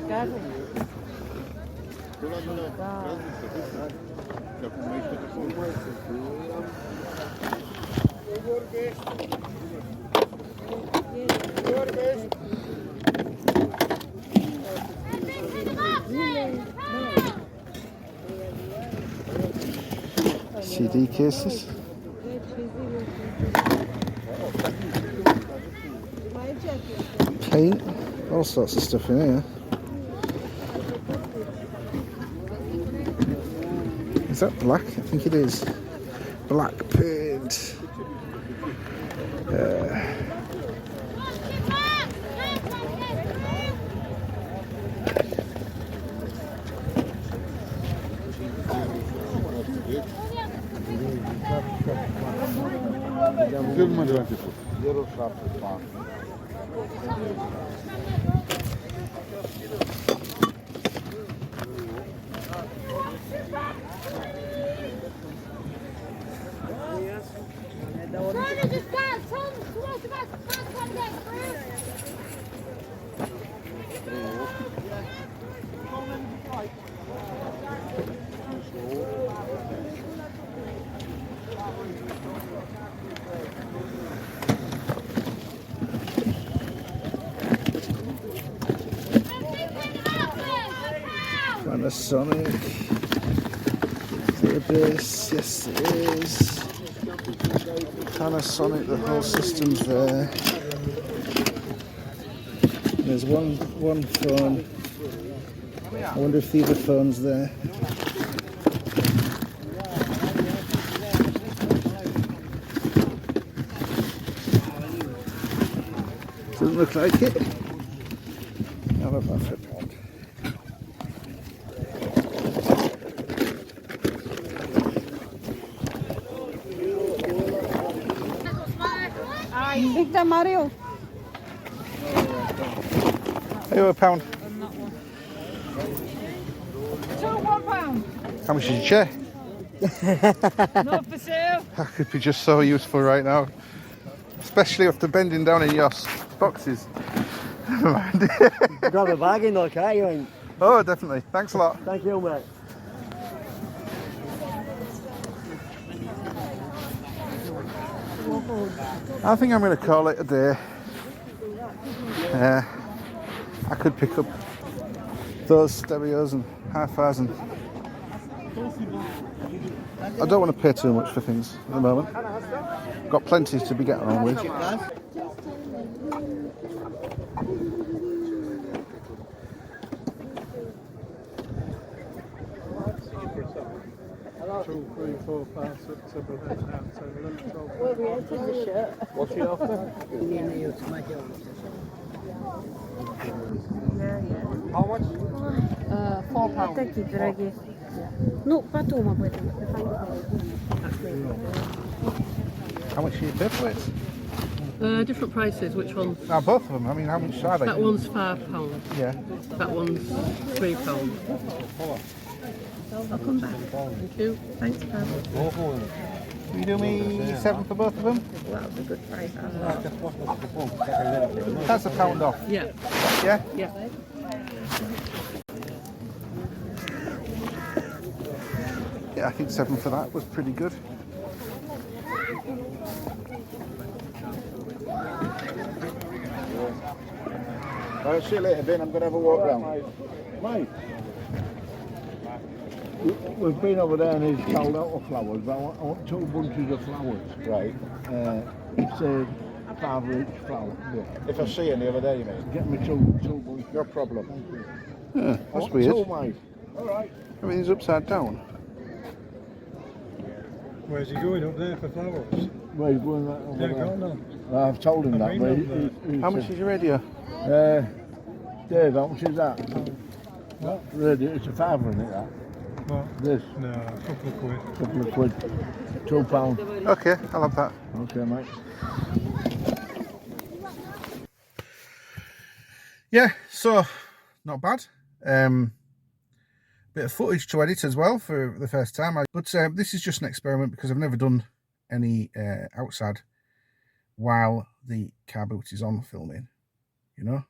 Speaker 1: CD cases. Paint, all sorts of stuff in here. Is that black? I think it is. Black paint. Panasonic. Is there a base? Yes, there is. Panasonic, the whole system's there. There's one phone. I wonder if the other phone's there. Doesn't look like it. I'll have that for £1.
Speaker 6: Big Dan Mario.
Speaker 1: Are you a pound?
Speaker 6: £1.
Speaker 1: How much is your chair?
Speaker 6: Not for sale.
Speaker 1: That could be just so useful right now. Especially after bending down in your boxes. Never mind.
Speaker 8: Grab a bag in though, can't you? And
Speaker 1: Oh, definitely. Thanks a lot.
Speaker 8: thank you, mate.
Speaker 1: I think I'm going to call it a day. I could pick up those stereos and hi-fis, and I don't want to pay too much for things at the moment. Got plenty to be getting on with.
Speaker 8: What's your offer? How much?
Speaker 6: £4. Такие дорогие. Ну, потом об этом.
Speaker 1: How much do you pay for it?
Speaker 5: Different prices. Which one?
Speaker 1: Both of them. I mean, how much are they?
Speaker 5: That one's £5.
Speaker 1: Yeah.
Speaker 5: That one's £3. I'll come back. Thank you. Thanks, Pam.
Speaker 1: Will you do me 7 for both of them?
Speaker 5: That was a good price.
Speaker 1: That's £1 off.
Speaker 5: Yeah.
Speaker 1: Yeah?
Speaker 5: Yeah.
Speaker 1: Yeah, I think 7 for that was pretty good.
Speaker 3: I'll see you later, Ben. I'm going to have a walk round.
Speaker 4: Mate, we've been over there and he's sold out of flowers, but I want 2 bunches of flowers.
Speaker 3: Right.
Speaker 4: It's a $5 each flower. Yeah.
Speaker 3: If I see you the other day, you mean?
Speaker 4: Get me two bunches.
Speaker 3: No problem.
Speaker 1: Yeah,
Speaker 4: I
Speaker 1: that's
Speaker 4: want
Speaker 1: weird.
Speaker 4: 2, mate. All right.
Speaker 1: Everything's upside down.
Speaker 9: Where's he going up there for flowers?
Speaker 4: Where he's going right over
Speaker 9: Yeah,
Speaker 4: there.
Speaker 9: go on.
Speaker 4: I've told him that, but he
Speaker 1: How much is your radio?
Speaker 4: Dave, how much is that?
Speaker 9: What?
Speaker 4: Radio, it's a £5, isn't it, that?
Speaker 9: What?
Speaker 4: This,
Speaker 9: No, a couple of quid.
Speaker 4: couple of quid. £2.
Speaker 1: Okay, I'll have that.
Speaker 4: Okay, mate.
Speaker 1: Yeah, so not bad. Bit of footage to edit as well for the first time. But this is just an experiment because I've never done any outside while the car boot is on filming. You know,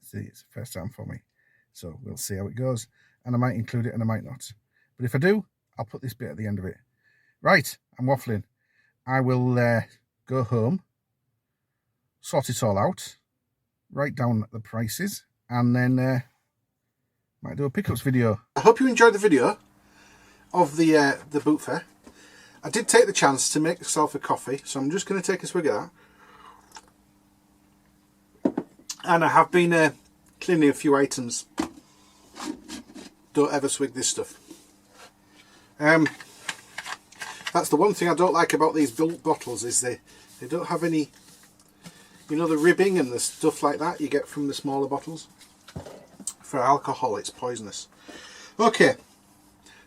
Speaker 1: see, it's the first time for me, so we'll see how it goes. And I might include it and I might not. But if I do, I'll put this bit at the end of it. Right, I'm waffling. I will go home, sort it all out, write down the prices, and then might do a pickups video. I hope you enjoyed the video of the boot fair. I did take the chance to make myself a coffee, so I'm just going to take a swig of that. And I have been cleaning a few items. Don't ever swig this stuff. That's the one thing I don't like about these built bottles, is they don't have any, you know, the ribbing and the stuff like that you get from the smaller bottles. For alcohol, it's poisonous. Okay,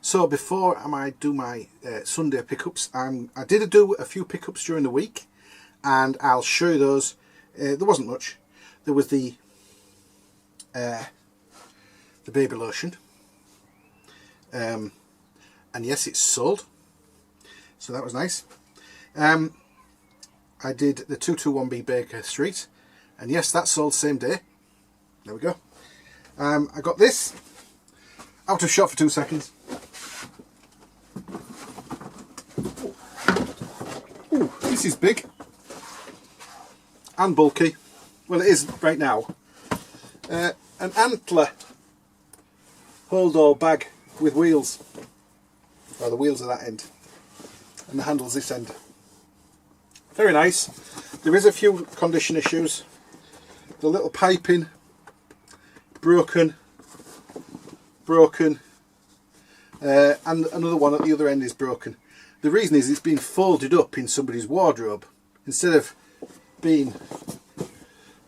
Speaker 1: so before I do my Sunday pickups, I did do a few pickups during the week, and I'll show you those. There wasn't much. There was the baby lotion, and yes, it's sold, so that was nice. I did the 221B Baker Street, and yes, that sold same day. There we go. I got this out of shot for 2 seconds. Ooh, this is big and bulky. Well, it is right now. An antler hold all bag with wheels. Oh, the wheels are that end and the handles this end. Very nice. There is a few condition issues. The little piping broken, and another one at the other end is broken. The reason is it's been folded up in somebody's wardrobe instead of being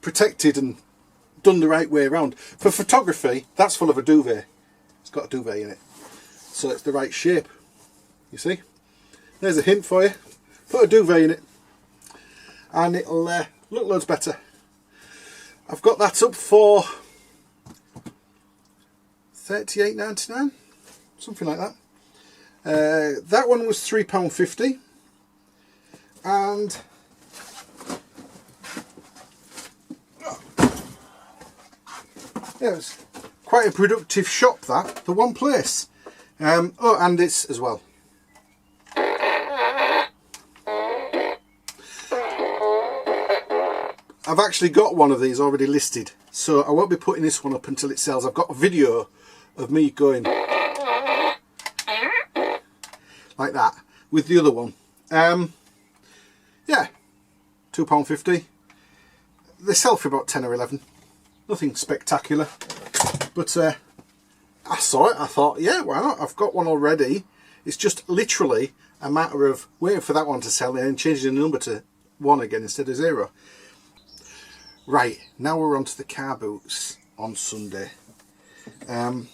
Speaker 1: protected and done the right way around. For photography, that's full of a duvet. It's got a duvet in it, so it's the right shape. You see, there's a hint for you. Put a duvet in it. and it'll look loads better. I've got that up for $38.99, something like that. That one was £3.50, and yeah, it was quite a productive shop, that, the one place. Oh, and it's as well. I've actually got one of these already listed, so I won't be putting this one up until it sells. I've got a video of me going like that with the other one. Yeah, £2.50. They sell for about 10 or 11. Nothing spectacular, but I saw it, I thought, yeah, why not? I've got one already. It's just literally a matter of waiting for that one to sell and then changing the number to 1 again instead of 0. Right, now we're on to the car boots on Sunday. I'm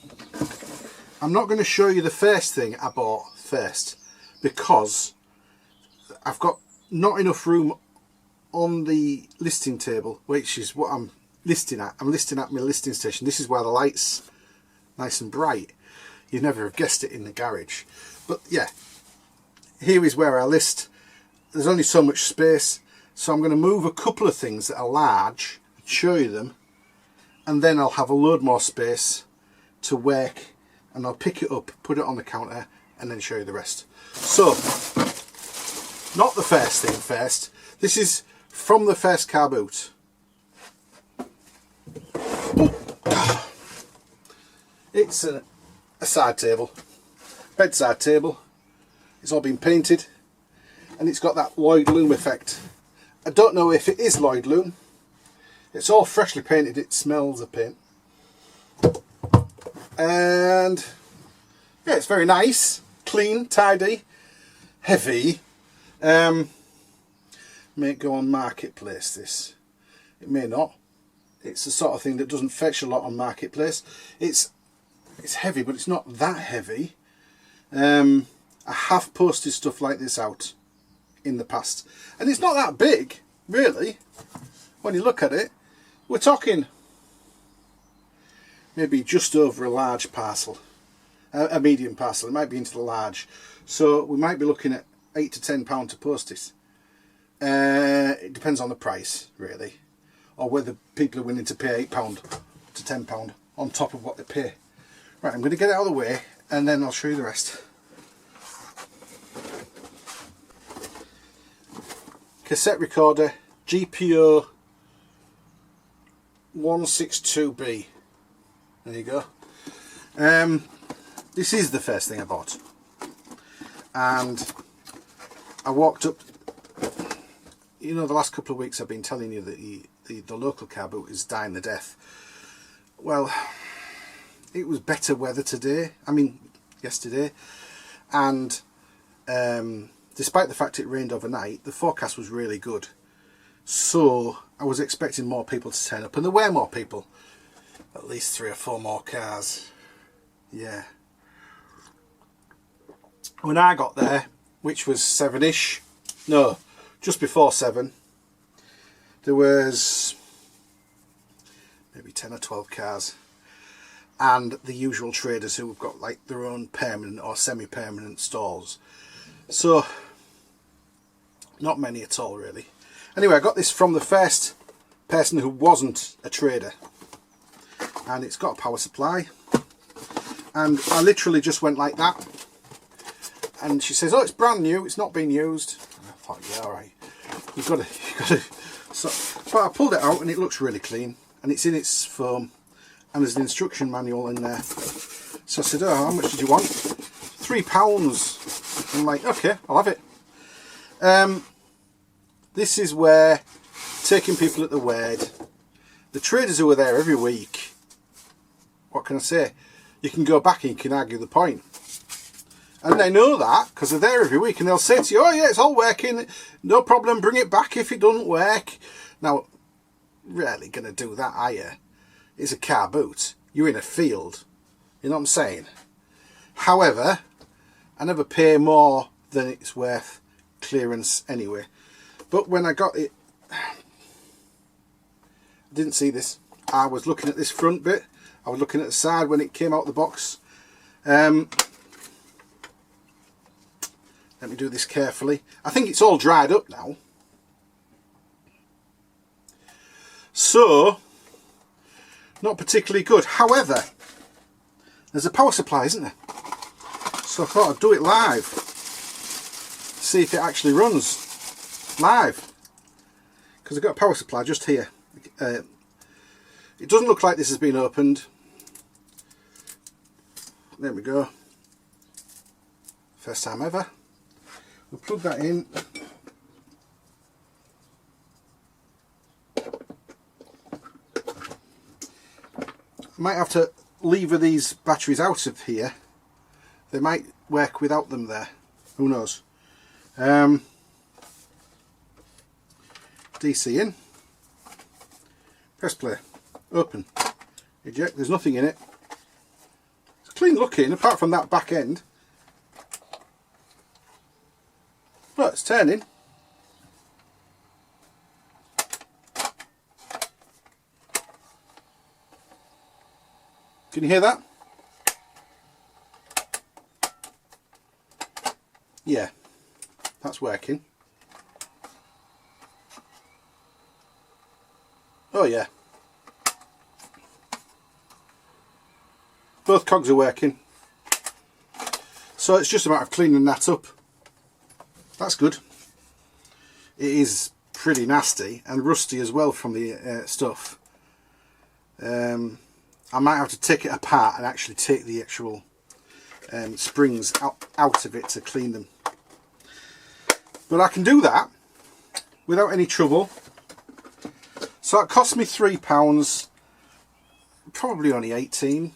Speaker 1: not going to show you the first thing I bought first, because I've got not enough room on the listing table, which is what I'm listing at. I'm listing at my listing station. This is where the light's nice and bright. You'd never have guessed it in the garage. But yeah, here is where I list. There's only so much space, so I'm going to move a couple of things that are large, show you them, and then I'll have a load more space to work, and I'll pick it up, put it on the counter, and then show you the rest. So, not the first thing first. This is from the first car boot. It's a side table, bedside table. It's all been painted, and it's got that Lloyd Loom effect. I don't know if it is Lloyd Loom. It's all freshly painted. It smells of paint, and yeah, it's very nice, clean, tidy, heavy. May go on Marketplace. This, it may not. It's the sort of thing that doesn't fetch a lot on Marketplace. It's heavy, but it's not that heavy. I have posted stuff like this out in the past, and it's not that big, really. When you look at it, we're talking maybe just over a large parcel, a medium parcel. It might be into the large, so we might be looking at £8 to £10 to post this. It depends on the price, really, or whether people are willing to pay £8 to £10 on top of what they pay. Right, I'm going to get it out of the way, and then I'll show you the rest. Cassette recorder, GPO 162B. There you go. This is the first thing I bought, and I walked up. You know, the last couple of weeks I've been telling you that the local car boot is dying the death. Well, it was better weather today. I mean, yesterday, and despite the fact it rained overnight, the forecast was really good. So I was expecting more people to turn up, and there were more people. At least 3 or 4 more cars. Yeah. When I got there, which was 7ish, no, just before 7, there was maybe 10 or 12 cars, and the usual traders who have got like their own permanent or semi-permanent stalls. So not many at all, really. Anyway, I got this from the first person who wasn't a trader, and it's got a power supply, and I literally just went like that, and she says, oh, it's brand new, it's not been used. And I thought, yeah, all right, you've got to. So I pulled it out, and it looks really clean, and it's in its foam, and there's an instruction manual in there. So I said, oh, how much did you want? £3. I'm like, okay, I'll have it. This is where, taking people at the word, the traders who are there every week, what can I say? You can go back and you can argue the point. And they know that, because they're there every week, and they'll say to you, oh yeah, it's all working, no problem, bring it back if it doesn't work. Now, rarely going to do that, are you? It's a car boot. You're in a field. You know what I'm saying? However, I never pay more than it's worth clearance anyway. But when I got it didn't see this. I was looking at this front bit. I was looking at the side when it came out the box. Let me do this carefully. I think it's all dried up now. So, not particularly good. However, there's a power supply, isn't there? So I thought I'd do it live. See if it actually runs live. Because I've got a power supply just here. It doesn't look like this has been opened. There we go. First time ever. We'll plug that in. I might have to lever these batteries out of here. They might work without them there. Who knows? DC in. Press play. Open. Eject. There's nothing in it. It's clean looking apart from that back end. Oh, it's turning. Can you hear that? Yeah, that's working. Oh yeah. Both cogs are working. So it's just a matter of cleaning that up. That's good. It is pretty nasty and rusty as well from the stuff. I might have to take it apart and actually take the actual springs out of it to clean them. But I can do that without any trouble. So it cost me £3, probably only 18,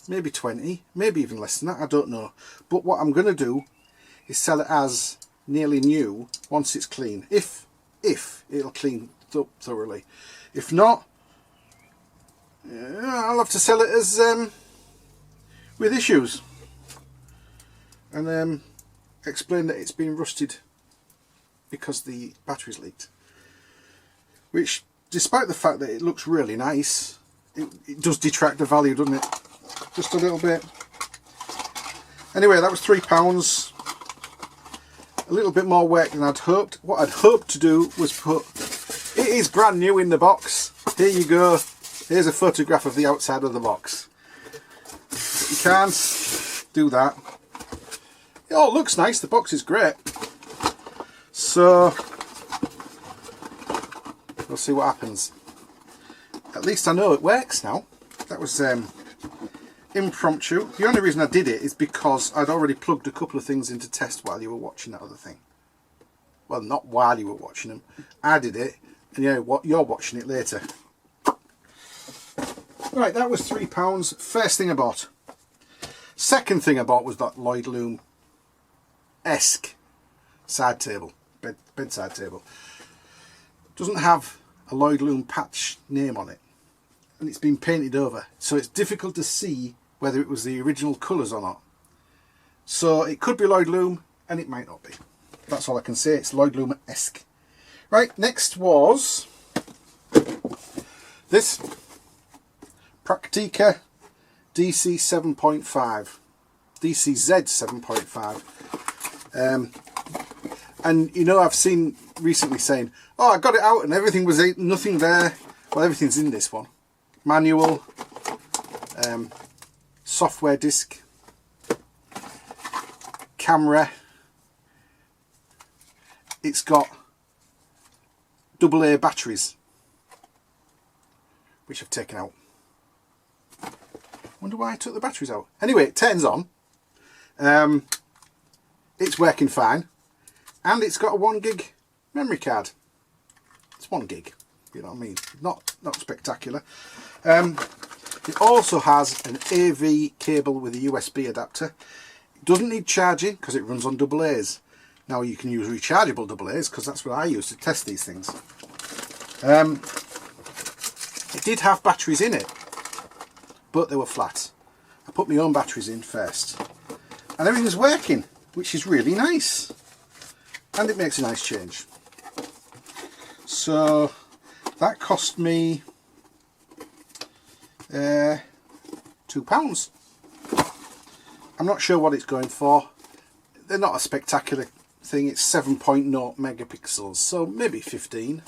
Speaker 1: maybe 20, maybe even less than that, I don't know. But what I'm going to do is sell it as nearly new once it's clean. If it'll clean up thoroughly. If not, I'll have to sell it as with issues, and explain that it's been rusted because the battery's leaked, which, despite the fact that it looks really nice, it does detract the value, doesn't it? Just a little bit. Anyway, that was £3. A little bit more work than I'd hoped. What I'd hoped to do was put, it is brand new in the box. Here you go. Here's a photograph of the outside of the box. But you can't do that. Oh, it looks nice. The box is great. So, we'll see what happens. At least I know it works now. That was impromptu. The only reason I did it is because I'd already plugged a couple of things into test while you were watching that other thing. Well, not while you were watching them. I did it, and you're watching it later. Right, that was £3. First thing I bought. Second thing I bought was that Lloyd Loom-esque side table, bedside table. Doesn't have a Lloyd Loom patch name on it, and it's been painted over, so it's difficult to see whether it was the original colours or not. So it could be Lloyd Loom, and it might not be. That's all I can say. It's Lloyd Loom-esque. Right, next was this Praktika DC 7.5, DCZ 7.5, and you know, I've seen recently saying, oh, I got it out and everything was nothing there. Well, everything's in this one. Manual, software disc, camera. It's got AA batteries, which I've taken out. Wonder why I took the batteries out. Anyway, it turns on. It's working fine, and it's got a 1 gig memory card. It's 1 gig, you know what I mean. Not spectacular. It also has an AV cable with a USB adapter. It doesn't need charging because it runs on AA's. Now you can use rechargeable AA's because that's what I use to test these things. It did have batteries in it, but they were flat. I put my own batteries in first, and everything's working, which is really nice, and it makes a nice change. So that cost me £2. I'm not sure what it's going for. They're not a spectacular thing. It's 7.0 megapixels, so maybe 15.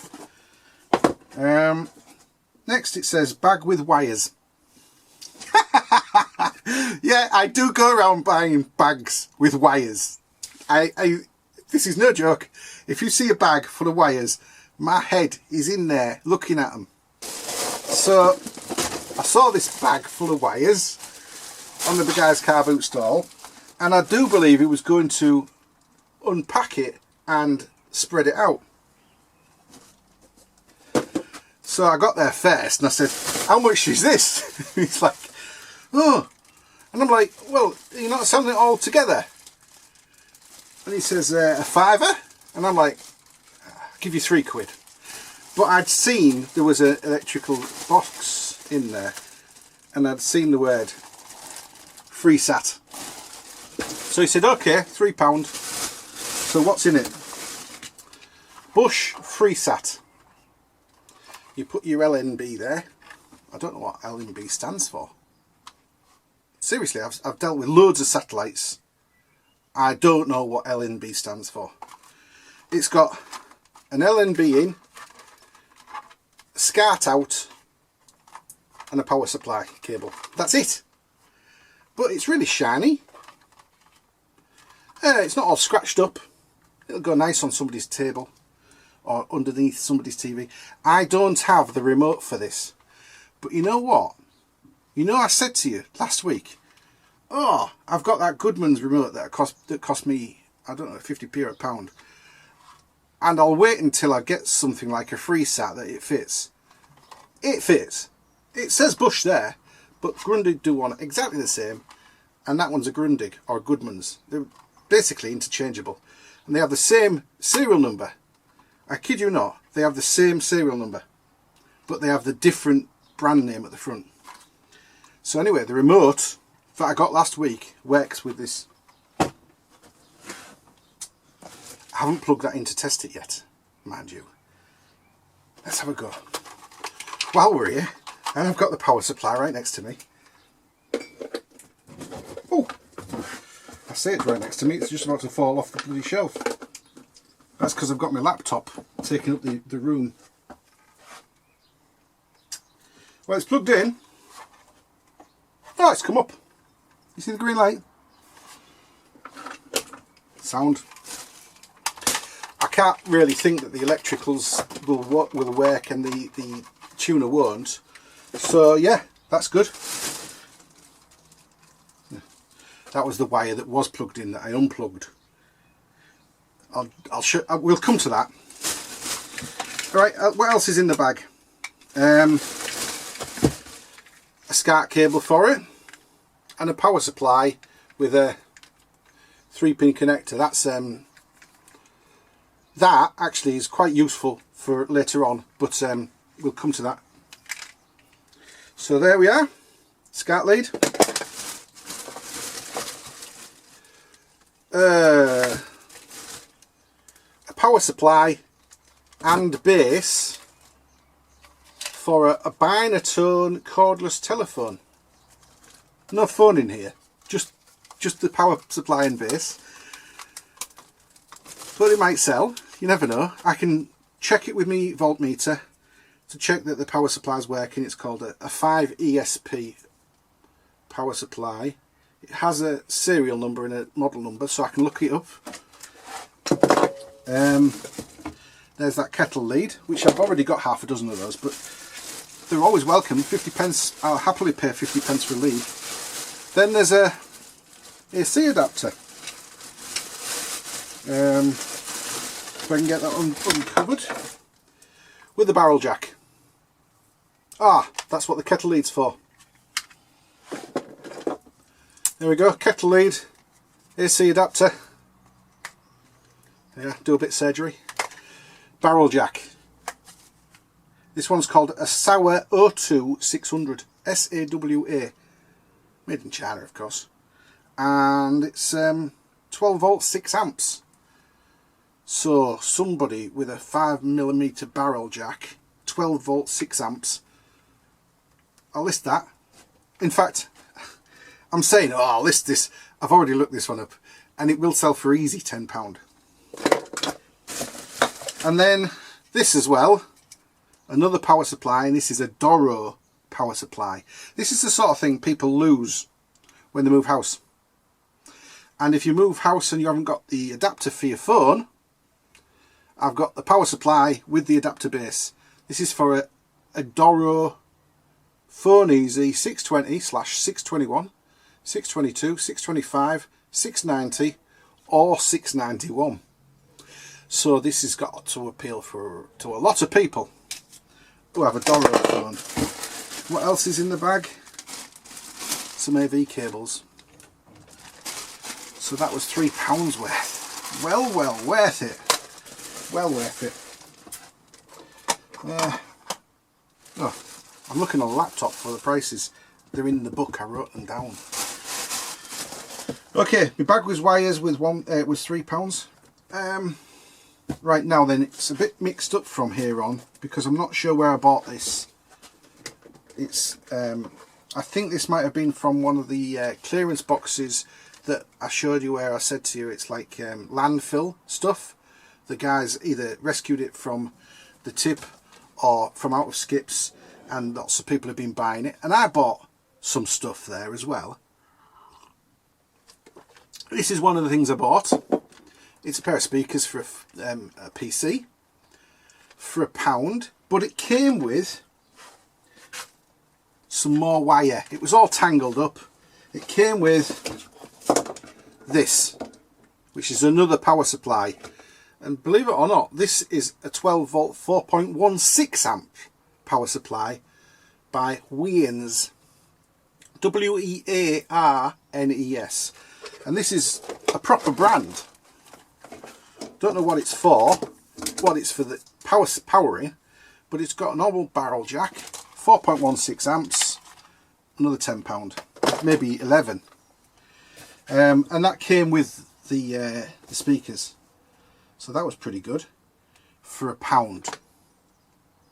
Speaker 1: Next it says bag with wires. Yeah, I do go around buying bags with wires. This is no joke. If you see a bag full of wires, my head is in there looking at them. So I saw this bag full of wires on the guy's car boot stall, and I do believe he was going to unpack it and spread it out. So I got there first and I said, how much is this? He's like, oh. And I'm like, well, you're not selling it all together? And he says, a £5. And I'm like, I'll give you £3. But I'd seen there was an electrical box in there, and I'd seen the word free sat. So he said, okay, £3. So what's in it? Bush free sat. You put your LNB there. I don't know what LNB stands for. Seriously, I've dealt with loads of satellites. I don't know what LNB stands for. It's got an LNB in, a SCART out, and a power supply cable. That's it. But it's really shiny. It's not all scratched up. It'll go nice on somebody's table or underneath somebody's TV. I don't have the remote for this. But you know what? You know, I said to you last week, oh, I've got that Goodman's remote that cost me, I don't know, 50p or £1. And I'll wait until I get something like a free sat that it fits. It fits. It says Bush there, but Grundig do one exactly the same. And that one's a Grundig or Goodman's. They're basically interchangeable. And they have the same serial number. I kid you not, they have the same serial number. But they have the different brand name at the front. So anyway, the remote that I got last week works with this. I haven't plugged that in to test it yet, mind you. Let's have a go. While we're here, and I've got the power supply right next to me. Oh, I say it's right next to me, it's just about to fall off the bloody shelf. That's because I've got my laptop taking up the room. Well, it's plugged in. Oh, it's come up. You see the green light? Sound. I can't really think that the electricals will work and the tuner won't. So yeah, that's good. That was the wire that was plugged in that I unplugged. I'll show. We'll come to that. All right. What else is in the bag? A SCART cable for it, and a power supply with a 3-pin connector. That actually is quite useful for later on, but we'll come to that. So there we are, SCART lead. A power supply and base for a binatone cordless telephone. No phone in here, just the power supply and base. But it might sell, you never know. I can check it with my voltmeter to check that the power supply is working. It's called a 5ESP power supply. It has a serial number and a model number, so I can look it up. There's that kettle lead, which I've already got half a dozen of those, but they're always welcome. 50p, I'll happily pay 50p for a lead. Then there's a AC adapter. If I can get that uncovered. With the barrel jack. Ah, that's what the kettle lead's for. There we go, kettle lead, AC adapter. Yeah, do a bit of surgery. Barrel jack. This one's called a Sauer 02 600. S-A-W-A. Made in China, of course. And it's 12 volts, 6 amps. So somebody with a 5mm barrel jack, 12 volts, 6 amps. I'll list that. In fact, I'm saying, oh, I'll list this. I've already looked this one up, and it will sell for easy £10. And then this as well, another power supply, and this is a Doro power supply. This is the sort of thing people lose when they move house. And if you move house and you haven't got the adapter for your phone, I've got the power supply with the adapter base. This is for a Doro Phone Easy 620/621, 622, 625, 690 or 691. So this has got to appeal to a lot of people who have a Doro phone. What else is in the bag? Some AV cables. So that was £3 worth. Well worth it. Well worth it. Oh, I'm looking on a laptop for the prices. They're in the book. I wrote them down. Okay, my bag was wires with was £3. Right now then, it's a bit mixed up from here on because I'm not sure where I bought this. It's I think this might have been from one of the clearance boxes that I showed you, where I said to you it's like landfill stuff. The guys either rescued it from the tip or from out of skips, and lots of people have been buying it, and I bought some stuff there as well. This is one of the things I bought. It's a pair of speakers for a PC for £1, but it came with some more wire. It was all tangled up. It came with this, which is another power supply, and believe it or not, this is a 12 volt 4.16 amp power supply by Wearnes, Wearnes, and this is a proper brand. Don't know what it's for, the powering, but it's got a normal barrel jack, 4.16 amps, another £10, maybe 11, and that came with the speakers, so that was pretty good for £1.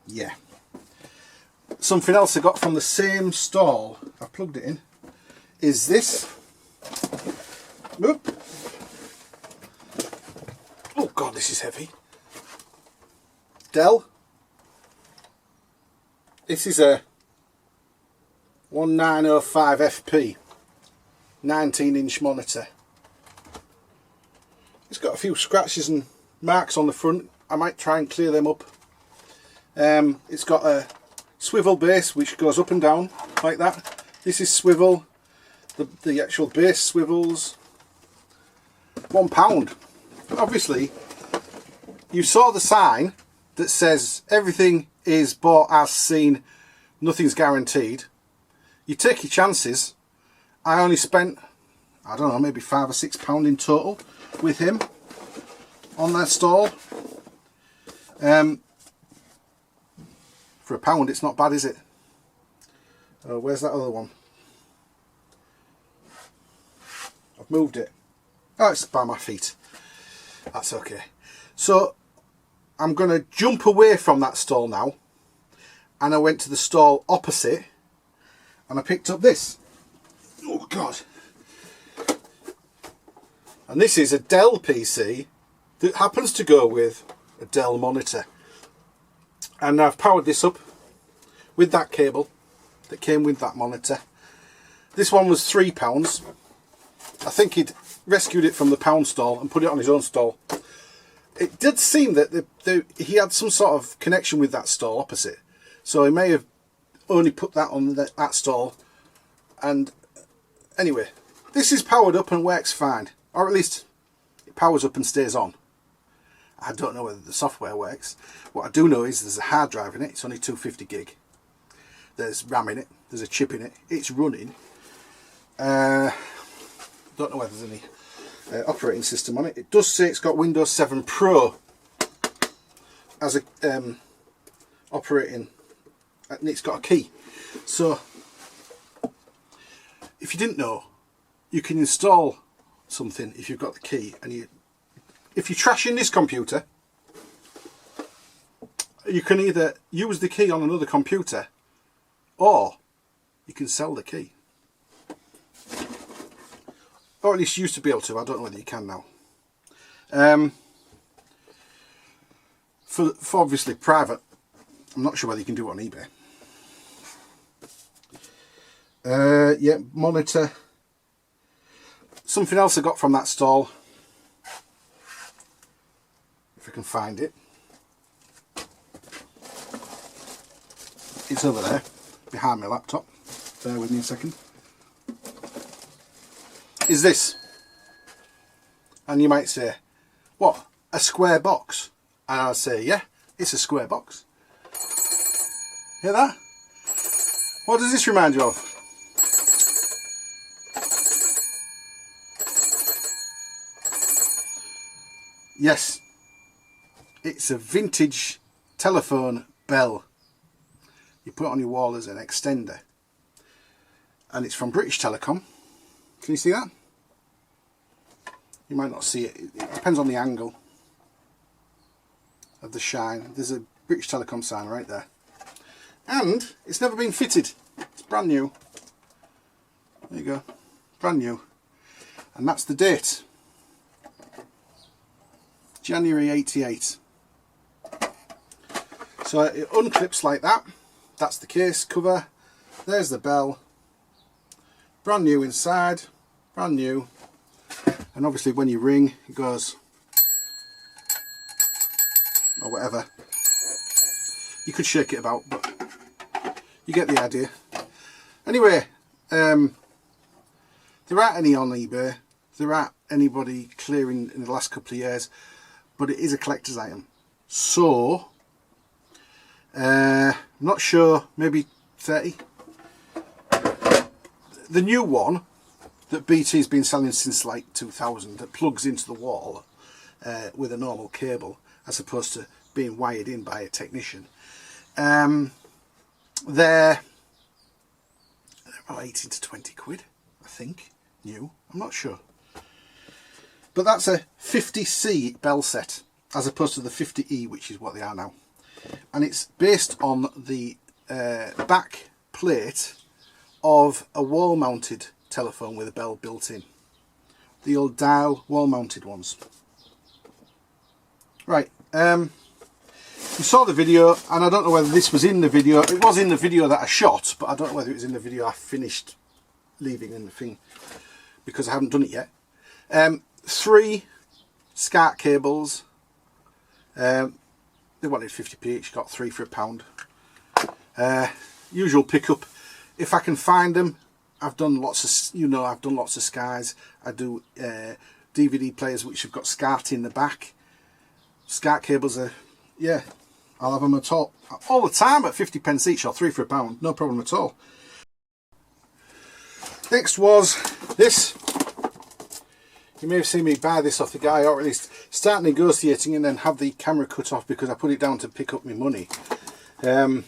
Speaker 1: Yeah. Something else I got from the same stall, I plugged it in, is this. Oop. Oh god, this is heavy. Dell. This is a 1905 FP 19-inch monitor. It's got a few scratches and marks on the front. I might try and clear them up. It's got a swivel base which goes up and down like that. This is swivel. The actual base swivels. £1. Obviously, you saw the sign that says everything is bought as seen, nothing's guaranteed. You take your chances. I only spent, I don't know, maybe £5 or £6 in total with him on that stall. For £1, it's not bad, is it? Where's that other one? I've moved it. Oh, it's by my feet. That's okay. So I'm going to jump away from that stall now, and I went to the stall opposite and I picked up this. Oh god. And this is a Dell PC that happens to go with a Dell monitor, and I've powered this up with that cable that came with that monitor. This one was £3. I think he'd rescued it from the pound stall and put it on his own stall. It did seem that he had some sort of connection with that stall opposite, so he may have only put that on that stall. And anyway, this is powered up and works fine, or at least it powers up and stays on. I don't know whether the software works. What I do know is there's a hard drive in it. It's only 250 gig. There's RAM in it. There's a chip in it. It's running. Don't know whether there's any operating system on it. It does say it's got Windows 7 Pro as a operating, and it's got a key. So if you didn't know, you can install something if you've got the key, and if you're trashing this computer, you can either use the key on another computer, or you can sell the key. or at least used to be able to. I don't know whether you can now. For obviously private, I'm not sure whether you can do it on eBay. Yeah, monitor. Something else I got from that stall, if I can find it. It's over there, behind my laptop. Bear with me a second. Is this. And you might say, what, a square box? And I'll say, yeah, it's a square box. Hear that? What does this remind you of? Yes, it's a vintage telephone bell. You put it on your wall as an extender. And it's from British Telecom. Can you see that? You might not see it. It depends on the angle of the shine. There's a British Telecom sign right there. And it's never been fitted. It's brand new. There you go. Brand new. And that's the date. January 88. So it unclips like that. That's the case cover. There's the bell. Brand new inside. Brand new. And obviously when you ring, it goes, or whatever. You could shake it about, but you get the idea. Anyway, there aren't any on eBay. There aren't anybody clearing in the last couple of years, but it is a collector's item. So, I'm not sure, maybe 30. The new one that BT's been selling since like 2000 that plugs into the wall with a normal cable as opposed to being wired in by a technician. They're about 18 to 20 quid, I think, new. I'm not sure. But that's a 50C bell set as opposed to the 50E, which is what they are now. And it's based on the back plate of a wall mounted telephone with a bell built in. The old dial wall mounted ones. Right, you saw the video, and I don't know whether this was in the video. It was in the video that I shot, but I don't know whether it was in the video I finished leaving in the thing, because I haven't done it yet. 3 SCART cables. They wanted 50p each, got 3 for £1. Usual pickup. If I can find them, I've done lots of, I've done lots of Skies. I do DVD players which have got SCART in the back. SCART cables are, yeah, I'll have them at all the time at 50p each, or 3 for £1, no problem at all. Next was this. You may have seen me buy this off the guy, or at least start negotiating and then have the camera cut off because I put it down to pick up my money. Yeah,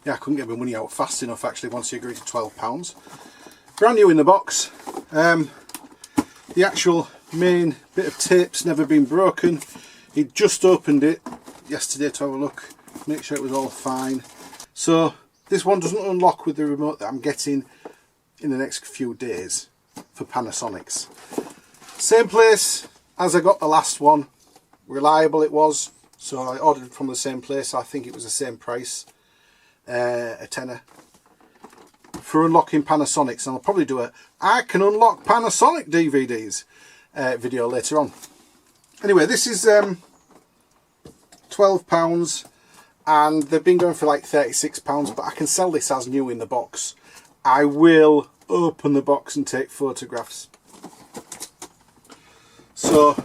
Speaker 1: I couldn't get my money out fast enough actually once you agreed to £12. Brand new in the box. The actual main bit of tape's never been broken. He just opened it yesterday to have a look, make sure it was all fine. So this one doesn't unlock with the remote that I'm getting in the next few days for Panasonics. Same place as I got the last one. Reliable it was, so I ordered it from the same place. I think it was the same price, a tenner. For unlocking Panasonics, and I'll probably do a I can unlock Panasonic DVDs video later on. Anyway, this is £12 and they've been going for like £36, but I can sell this as new in the box. I will open the box and take photographs. So,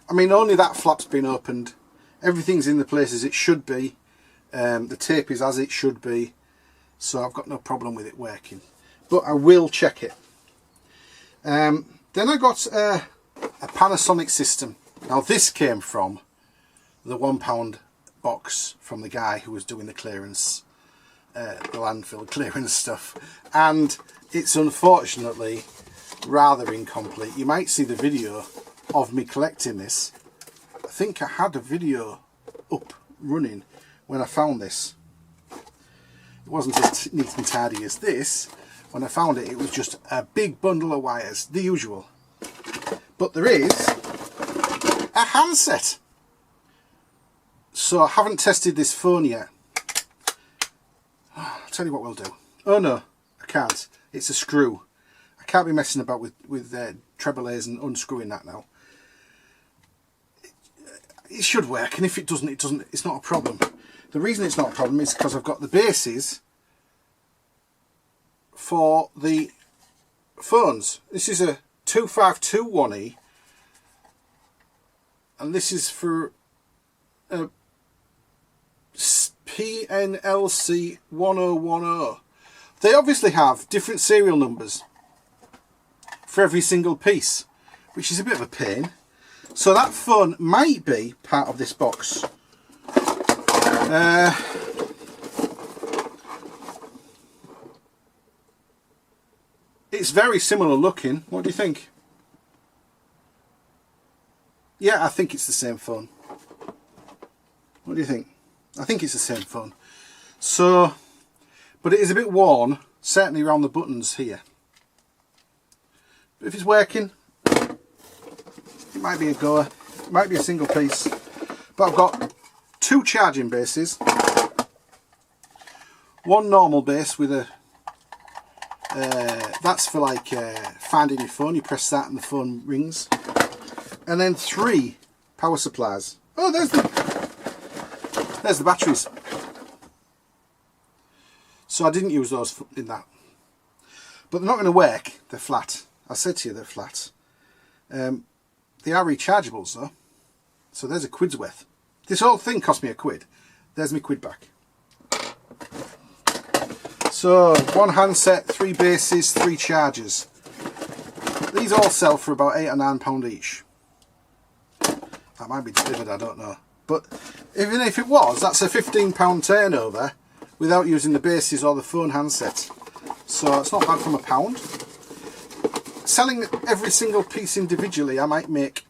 Speaker 1: I mean, only that flap's been opened. Everything's in the places it should be. The tape is as it should be. So I've got no problem with it working. But I will check it. Then I got a Panasonic system. Now this came from the £1 box from the guy who was doing the clearance, the landfill clearance stuff. And it's unfortunately rather incomplete. You might see the video of me collecting this. I think I had a video up running when I found this. It wasn't as neat and tidy as this, When I found it, it was just a big bundle of wires, the usual. But there is a handset. So I haven't tested this phone yet. I'll tell you what we'll do. Oh no, I can't. It's a screw. I can't be messing about with treble A's and unscrewing that now. It should work, and if it doesn't, it doesn't. It's not a problem. The reason it's not a problem is because I've got the bases for the phones. This is a 2521E, and this is for a PNLC 1010. They obviously have different serial numbers for every single piece, which is a bit of a pain. So that phone might be part of this box. It's very similar looking. What do you think? Yeah, I think it's the same phone. What do you think? I think it's the same phone. So, but it is a bit worn, certainly around the buttons here. But if it's working, it might be a goer. It might be a single piece. But I've got 2 charging bases. One normal base with a that's for like finding your phone. You press that and the phone rings. And then 3 power supplies. Oh, there's the batteries. So I didn't use those in that. But they're not going to work. They're flat. I said to you they're flat. They are rechargeables though. So there's a quid's worth. This whole thing cost me £1. There's my £1 back. So 1 handset, 3 bases, 3 chargers. These all sell for about £8 or £9 each. That might be delivered, I don't know. But even if it was, that's a £15 turnover without using the bases or the phone handset. So it's not bad from £1. Selling every single piece individually, I might make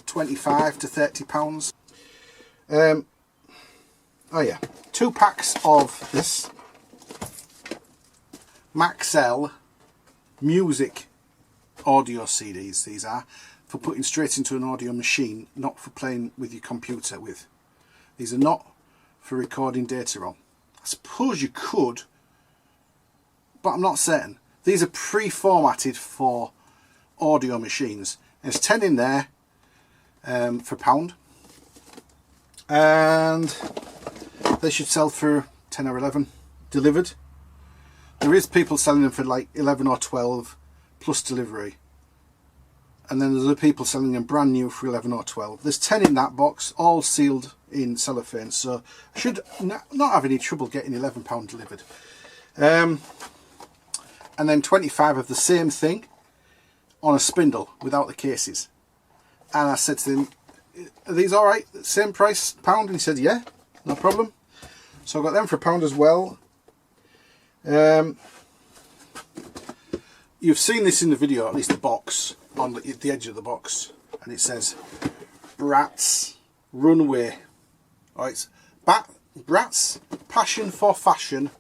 Speaker 1: £25 to £30. Oh yeah, 2 packs of this Maxell music audio CDs. These are for putting straight into an audio machine, not for playing with your computer with. These are not for recording data on. I suppose you could, but I'm not certain. These are pre-formatted for audio machines. There's 10 in there for £1, and they should sell for 10 or 11 delivered. There is people selling them for like 11 or 12 plus delivery, and then there's other people selling them brand new for 11 or 12. There's 10 in that box, all sealed in cellophane, so I should not have any trouble getting £11 delivered. And then 25 of the same thing on a spindle without the cases. And I said to him, are these alright, same price, £1? And he said yeah, no problem. So I got them for £1 as well. You've seen this in the video, at least the box, on the edge of the box, and it says Bratz Runway. Oh, it's Bratz Passion for Fashion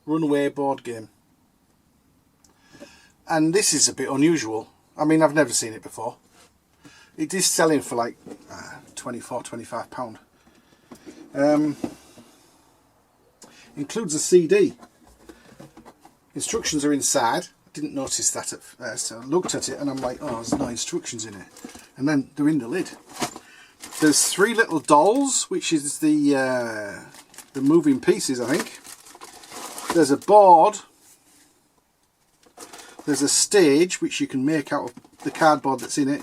Speaker 1: Runway board game. And this is a bit unusual. I mean, I've never seen it before. It is selling for like £24, £25. Includes a CD. Instructions are inside. I didn't notice that at first. So I looked at it and I'm like, oh, there's no instructions in it. And then they're in the lid. There's 3 little dolls, which is the moving pieces, I think. There's a board. There's a stage, which you can make out of the cardboard that's in it.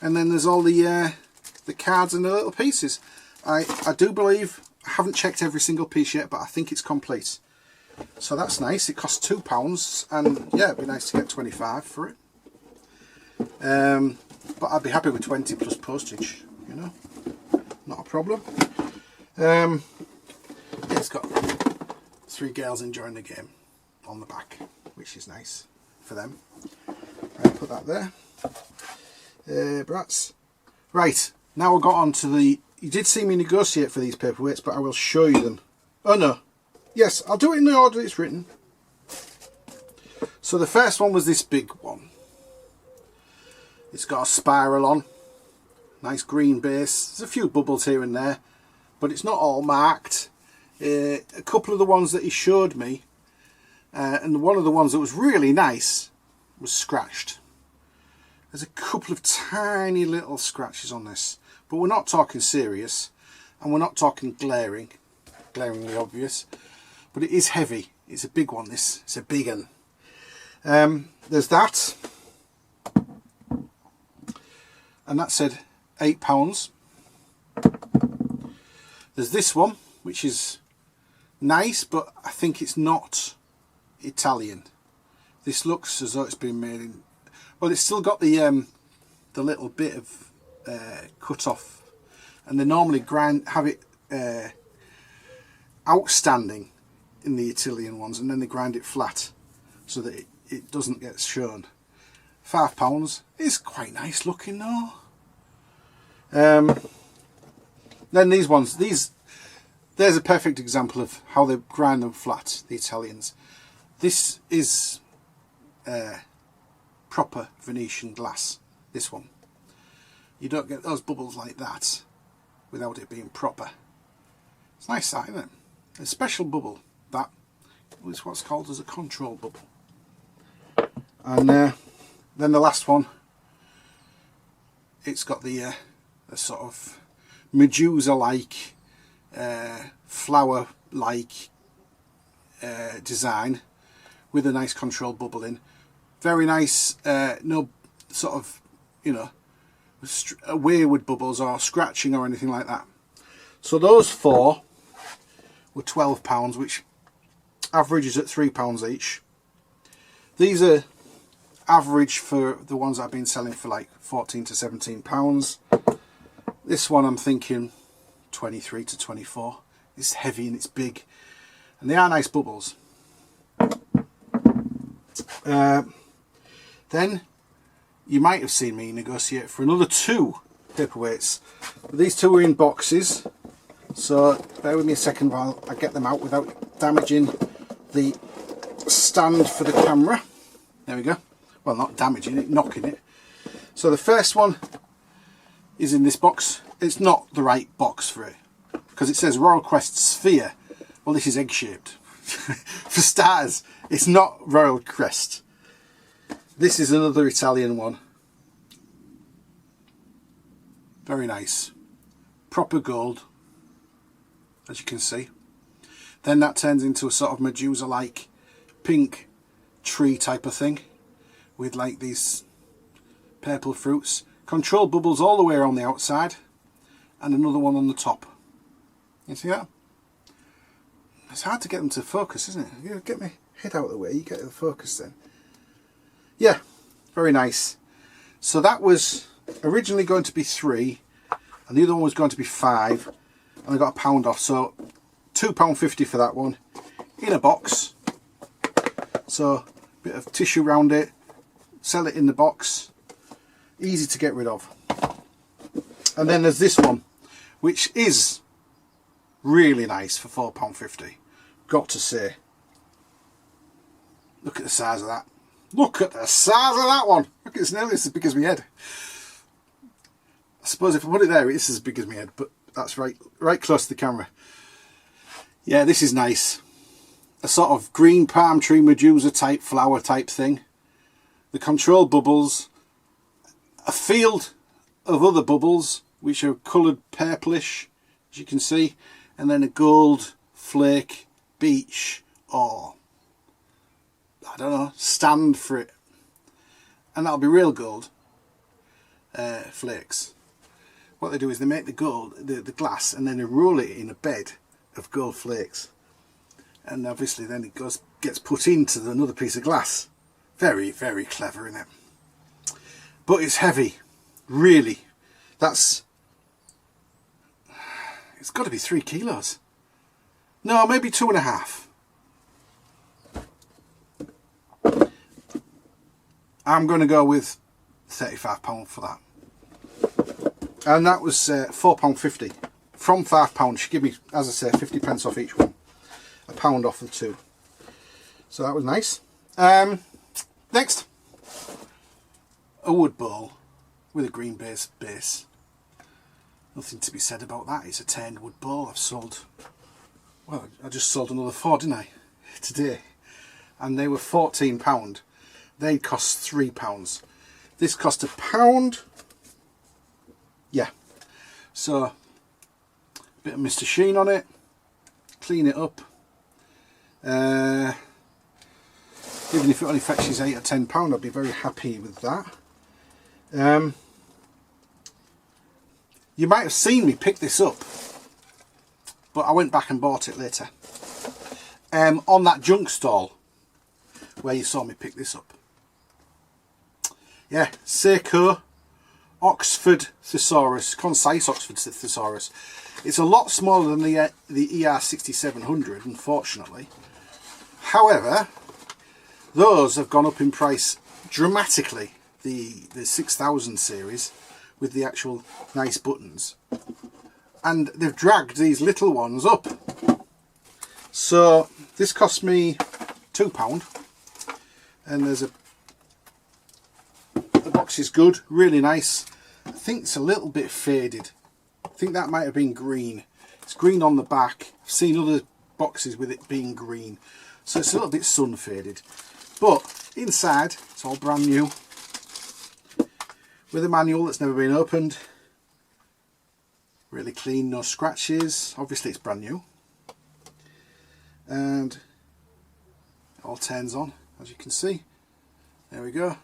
Speaker 1: And then there's all the cards and the little pieces. I do believe, I haven't checked every single piece yet, but I think it's complete. So that's nice. It costs £2, and yeah, it'd be nice to get 25 for it. But I'd be happy with 20 plus postage, you know, not a problem. It's got 3 girls enjoying the game on the back, which is nice for them. Right, put that there. Brats. Right, now we got on to the... You did see me negotiate for these paperweights, but I will show you them. Oh no. Yes, I'll do it in the order it's written. So the first one was this big one. It's got a spiral on, nice green base. There's a few bubbles here and there, but it's not all marked. A couple of the ones that he showed me, and one of the ones that was really nice, was scratched. There's a couple of tiny little scratches on this, but we're not talking serious, and we're not talking glaringly obvious, but it is heavy. It's a big one, this. It's a big one. There's that, and that said £8. There's this one, which is nice, but I think it's not Italian. This looks as though it's been made in, well, it's still got the little bit of cut off, and they normally have it outstanding in the Italian ones, and then they grind it flat so that it doesn't get shown. £5 is quite nice looking though. Then these ones, there's a perfect example of how they grind them flat, the Italians. This is proper Venetian glass, this one. You don't get those bubbles like that without it being proper. It's nice that, isn't it? A special bubble, that is what's called as a control bubble. And then the last one, it's got the a sort of Medusa-like, flower-like design with a nice control bubble in. Very nice, no sort of, you know, wayward bubbles or scratching or anything like that. So those four were £12, which averages at £3 each. These are average for the ones I've been selling for like £14 to £17. This one I'm thinking 23 to 24. It's heavy and it's big, and they are nice bubbles. Then you might have seen me negotiate for another 2 paperweights. But these 2 are in boxes, so bear with me a second while I get them out without damaging the stand for the camera. There we go. Well, not damaging it, knocking it. So the first one is in this box. It's not the right box for it, because it says Royal Crest Sphere. Well, this is egg-shaped. For starters, it's not Royal Crest. This is another Italian one. Very nice. Proper gold, as you can see. Then that turns into a sort of Medusa-like pink tree type of thing, with like these purple fruits. Control bubbles all the way around the outside, and another one on the top. You see that? It's hard to get them to focus, isn't it? You get my head out of the way, you get the focus then. Yeah, very nice. So that was originally going to be 3, and the other one was going to be 5, and I got £1 off. So £2.50 for that one, in a box. So a bit of tissue around it, sell it in the box, easy to get rid of. And then there's this one, which is really nice for £4.50. Got to say, look at the size of that. Look at the size of that one. Look, it's nearly as big as my head. I suppose if I put it there, it's as big as my head, but that's right close to the camera. Yeah, this is nice. A sort of green palm tree Medusa type flower type thing. The control bubbles, a field of other bubbles which are coloured purplish, as you can see, and then a gold flake beach or I don't know, stand for it, and that'll be real gold flakes. What they do is they make the gold, the glass, and then they roll it in a bed of gold flakes, and obviously then it gets put into another piece of glass. Very, very clever, isn't it? But it's heavy, really. It's got to be 3 kilos. No, maybe 2.5. I'm going to go with £35 for that. And that was £4.50 from £5. She gave me, as I say, 50 off each one. £1 off the 2. So that was nice. Next, a wood bowl with a green base. Nothing to be said about that. It's a tanned wood bowl. I've sold, well, I just sold another 4, didn't I, today? And they were £14. They cost £3. This cost £1. Yeah. So, a bit of Mr. Sheen on it. Clean it up. Even if it only fetches £8 or £10, I'd be very happy with that. You might have seen me pick this up, but I went back and bought it later. On that junk stall where you saw me pick this up. Yeah, Seiko Oxford Thesaurus, concise Oxford Thesaurus. It's a lot smaller than the ER6700, unfortunately. However, those have gone up in price dramatically. The 6000 series with the actual nice buttons, and they've dragged these little ones up. So this cost me £2, and there's the box is good, really nice. I think it's a little bit faded. I think that might have been green. It's green on the back. I've seen other boxes with it being green, so it's a little bit sun faded, but inside it's all brand new with a manual that's never been opened. Really clean, no scratches. Obviously it's brand new, and it all turns on, as you can see. There we go.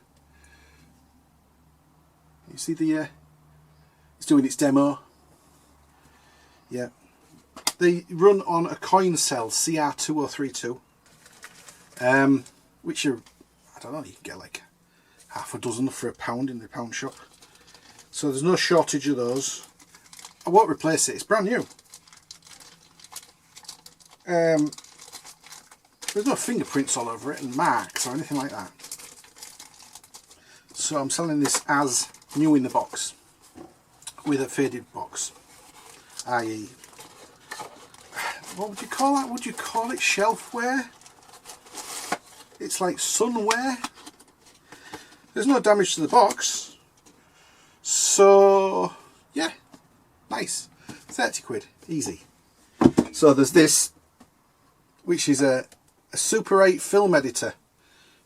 Speaker 1: You see the it's doing its demo. Yeah, they run on a coin cell CR2032, which are, I don't know, you can get like half a dozen for £1 in the pound shop. So there's no shortage of those. I won't replace it, it's brand new. There's no fingerprints all over it and marks or anything like that. So I'm selling this as new in the box with a faded box, i.e., what would you call that? Would you call it shelfware? It's like sunware. There's no damage to the box, so yeah, nice. 30 quid, easy. So there's this, which is a Super 8 film editor.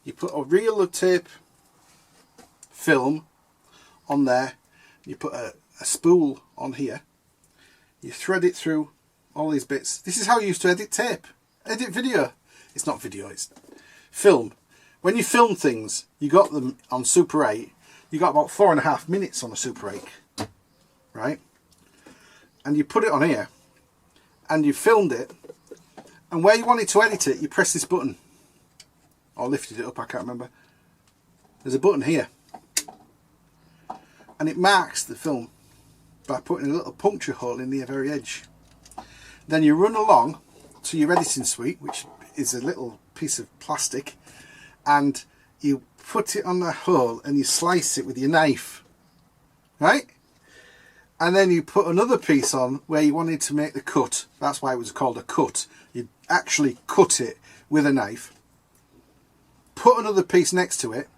Speaker 1: You put a reel of tape film on there, you put a spool on here, you thread it through all these bits. This is how you used to edit tape, edit video. It's not video, it's film. When you film things, you got them on Super 8, you got about 4.5 minutes on a Super 8, right? And you put it on here, and you filmed it, and where you wanted to edit it, you press this button, or lifted it up, I can't remember. There's a button here, and it marks the film by putting a little puncture hole in the very edge. Then you run along to your editing suite, which is a little piece of plastic, and you put it on the hole and you slice it with your knife, right? And then you put another piece on where you wanted to make the cut. That's why it was called a cut. You actually cut it with a knife, put another piece next to it,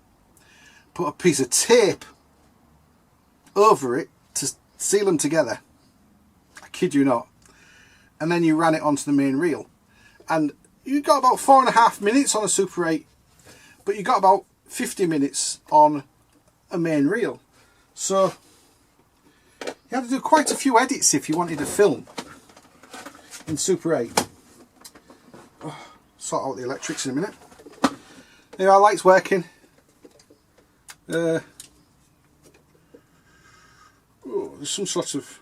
Speaker 1: put a piece of tape over it to seal them together. I kid you not. And then you ran it onto the main reel, and you got about 4.5 minutes on a Super 8, but you got about 50 minutes on a main reel. So you had to do quite a few edits if you wanted to film in Super 8. Oh, sort out the electrics in a minute. There, our light's working. Oh, there's some sort of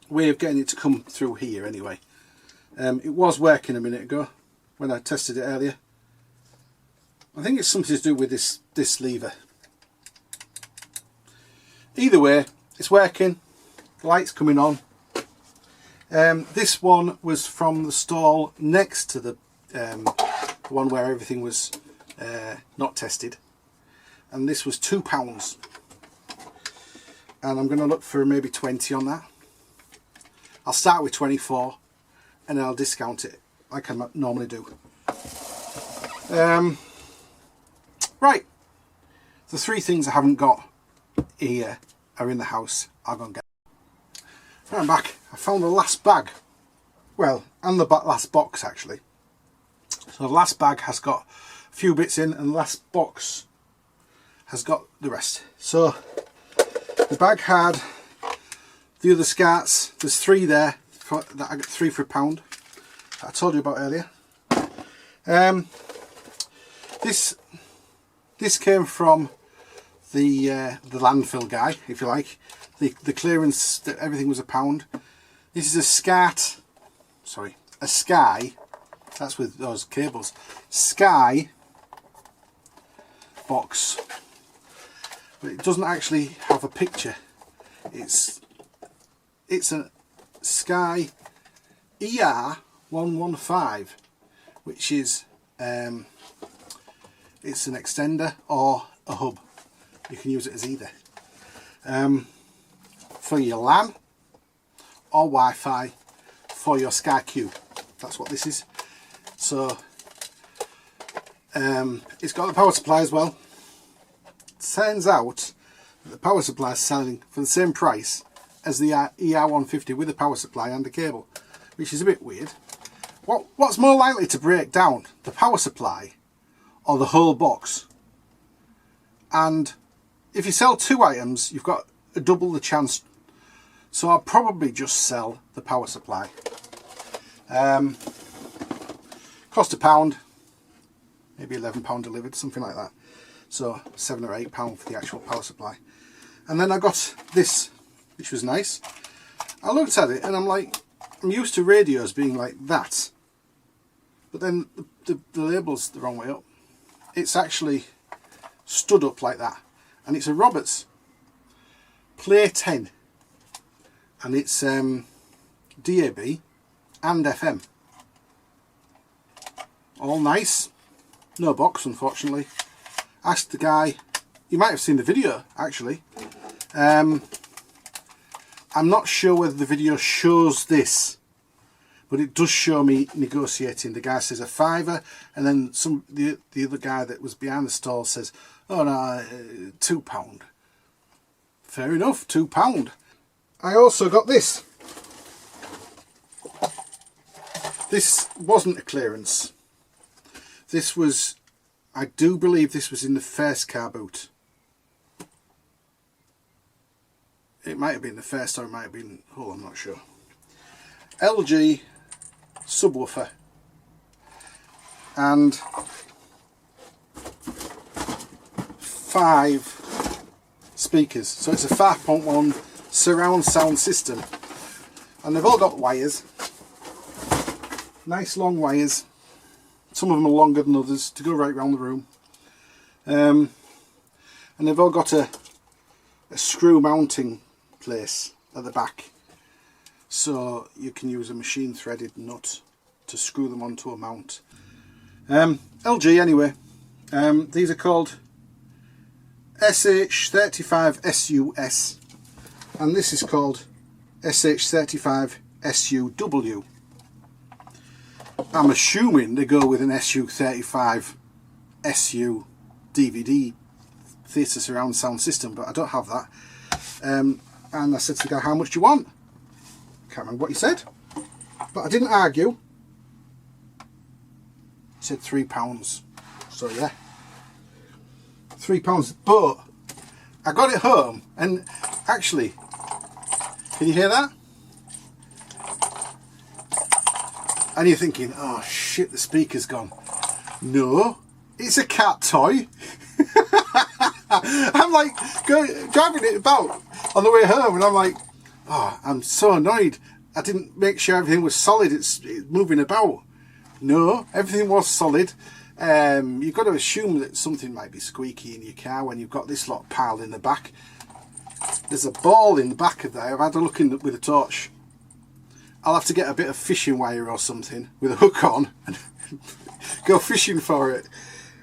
Speaker 1: way of getting it to come through here anyway. It was working a minute ago when I tested it earlier. I think it's something to do with this lever. Either way, it's working. The light's coming on. This one was from the stall next to the one where everything was not tested, and this was £2, and I'm going to look for maybe 20 on that. I'll start with 24 and then I'll discount it like I normally do. Right, the 3 things I haven't got here are in the house. I'll go and get them. Right, I'm back. I found the last bag. Well, and the last box actually. So the last bag has got a few bits in, and the last box has got the rest. So the bag had the other scarts. There's 3 there that I got 3 for £1 that I told you about earlier. This came from the landfill guy, if you like. The clearance, that everything was £1. This is a SCAT, sorry, a Sky. That's with those cables. Sky box, but it doesn't actually have a picture. It's a Sky ER115, which is it's an extender or a hub. You can use it as either for your LAN or Wi-Fi for your Sky Q. That's what this is. So it's got the power supply as well. Turns out that the power supply is selling for the same price as the ER150 with the power supply and the cable, which is a bit weird. What's more likely to break down, the power supply or the whole box? And if you sell 2 items, you've got double the chance. So I'll probably just sell the power supply. Cost £1, maybe £11 delivered, something like that. So £7 or £8 for the actual power supply. And then I got this, which was nice. I looked at it and I'm like, I'm used to radios being like that, but then the label's the wrong way up. It's actually stood up like that, and it's a Roberts Play 10, and it's DAB and FM. All nice. No box, unfortunately. Asked the guy, you might have seen the video actually. I'm not sure whether the video shows this, but it does show me negotiating. The guy says £5, and then the other guy that was behind the stall says, oh no, £2. Fair enough, £2. I also got this. This wasn't a clearance. This was, I do believe this was in the first Carboot. It might have been the first, or it might have been, oh, I'm not sure. LG subwoofer and 5 speakers. So it's a 5.1 surround sound system, and they've all got wires, nice long wires. Some of them are longer than others to go right around the room, and they've all got a screw mounting place at the back, so you can use a machine threaded nut to screw them onto a mount. LG anyway. These are called SH35SUS, and this is called SH35SUW. I'm assuming they go with an SU35 SU DVD theatre surround sound system, but I don't have that. And I said to the guy, how much do you want? Can't remember what he said, but I didn't argue. He said £3. So yeah, £3. But I got it home, and actually, can you hear that? And you're thinking, oh shit, the speaker's gone. No, it's a cat toy. I'm like driving it about on the way home, and I'm like, oh, I'm so annoyed. I didn't make sure everything was solid. It's moving about. No, everything was solid. You've got to assume that something might be squeaky in your car when you've got this lot piled in the back. There's a ball in the back of there. I've had a look in with a torch. I'll have to get a bit of fishing wire or something with a hook on and go fishing for it.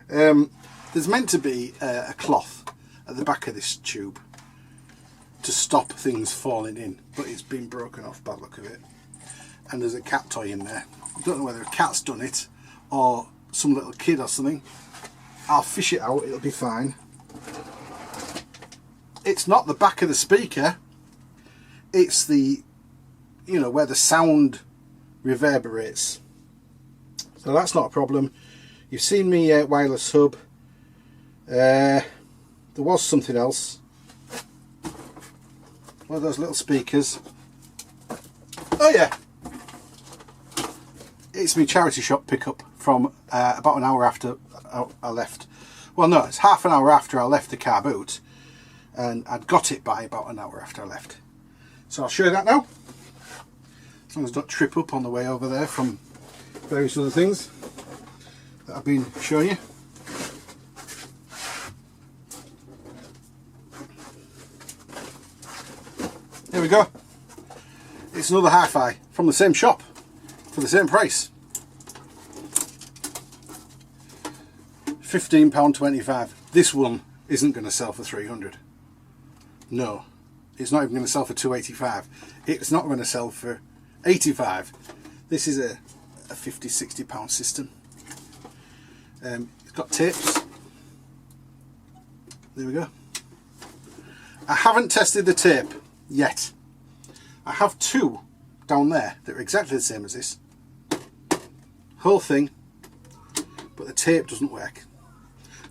Speaker 1: There's meant to be a cloth at the back of this tube to stop things falling in, but it's been broken off by the look of it. And there's a cat toy in there. I don't know whether a cat's done it or some little kid or something. I'll fish it out, it'll be fine. It's not the back of the speaker, it's the, you know, where the sound reverberates. So that's not a problem. You've seen me wireless hub. There was something else. One of those little speakers. Oh yeah, it's my charity shop pickup from about an hour after I left. Well, no, it's half an hour after I left the Carboot, and I'd got it by about an hour after I left. So I'll show you that now, as long as I don't trip up on the way over there from various other things that I've been showing you. Here we go. It's another hi-fi from the same shop for the same price. £15.25. This one isn't going to sell for 300. No, it's not even going to sell for 285. It's not going to sell for 85. This is a £50-60 system. It's got tapes. There we go. I haven't tested the tape yet. I have two down there that are exactly the same as this. Whole thing, but the tape doesn't work.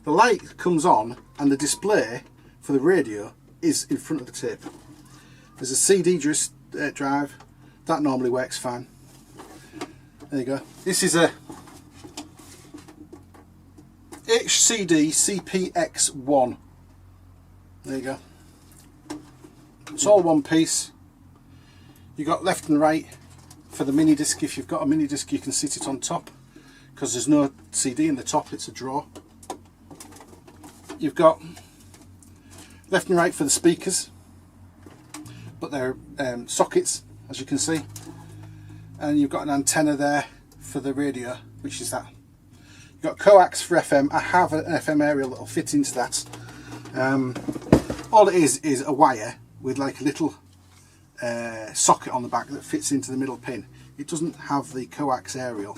Speaker 1: The light comes on and the display for the radio is in front of the tape. There's a CD drive, that normally works fine. There you go. This is a HCD CPX1. There you go. It's all one piece. You got left and right for the mini disc. If you've got a mini disc, you can sit it on top because there's no CD in the top, it's a drawer. You've got left and right for the speakers, but they're sockets, as you can see, and you've got an antenna there for the radio, which is that. You've got coax for FM. I have an FM aerial that will fit into that. All it is a wire with like a little socket on the back that fits into the middle pin. It doesn't have the coax aerial.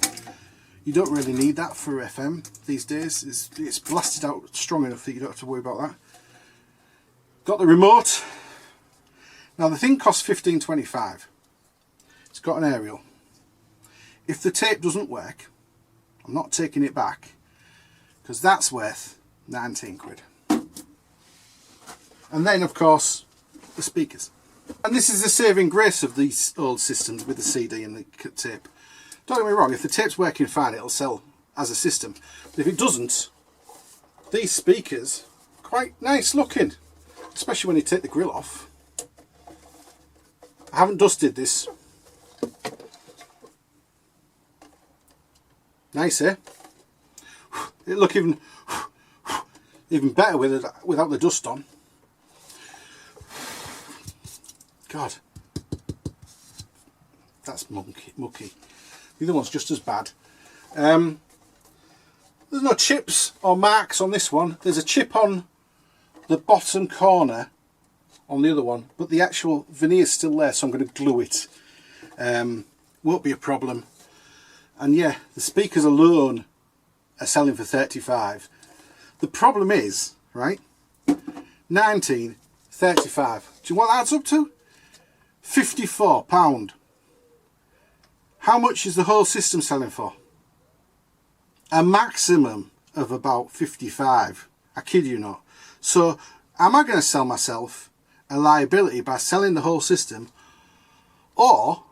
Speaker 1: You don't really need that for FM these days. It's blasted out strong enough that you don't have to worry about that. Got the remote. Now the thing costs £15.25. It's got an aerial. If the tape doesn't work, I'm not taking it back, because that's worth 19 quid. And then of course the speakers. And this is the saving grace of these old systems with the CD and the tape. Don't get me wrong, if the tape's working fine, it'll sell as a system. But if it doesn't, these speakers are quite nice looking, especially when you take the grill off. I haven't dusted this. Nice, eh? It'll look even better without the dust on. God, that's mucky. The other one's just as bad. There's no chips or marks on this one. There's a chip on the bottom corner on the other one, but the actual veneer's still there, so I'm going to glue it. Won't be a problem. And yeah, the speakers alone are selling for 35. The problem is, right, 19, 35. Do you know what that adds up to? £54. How much is the whole system selling for? A maximum of about 55. I kid you not. So am I going to sell myself a liability by selling the whole system, or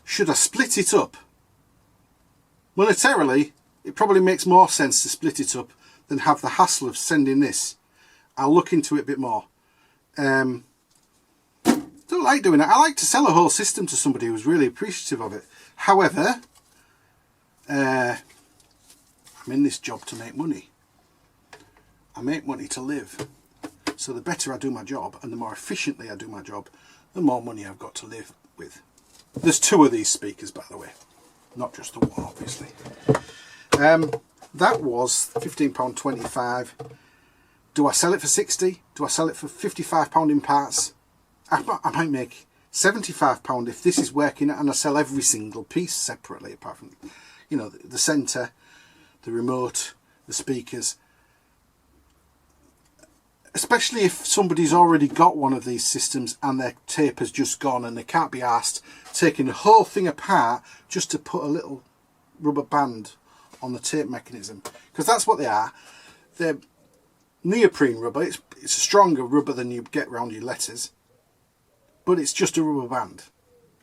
Speaker 1: should I split it up? Monetarily, it probably makes more sense to split it up than have the hassle of sending this. I'll look into it a bit more. Don't like doing that. I like to sell a whole system to somebody who's really appreciative of it. However, I'm in this job to make money. I make money to live. So the better I do my job and the more efficiently I do my job, the more money I've got to live with. There's two of these speakers, by the way, not just the one, obviously. That was £15.25. Do I sell it for 60? Do I sell it for £55 in parts? I might make £75 if this is working and I sell every single piece separately, apart from, you know, the centre, the remote, the speakers. especially if somebody's already got one of these systems and their tape has just gone and they can't be asked taking the whole thing apart just to put a little rubber band on the tape mechanism, because that's what they are. They're neoprene rubber. It's a stronger rubber than you get around your letters, but it's just a rubber band,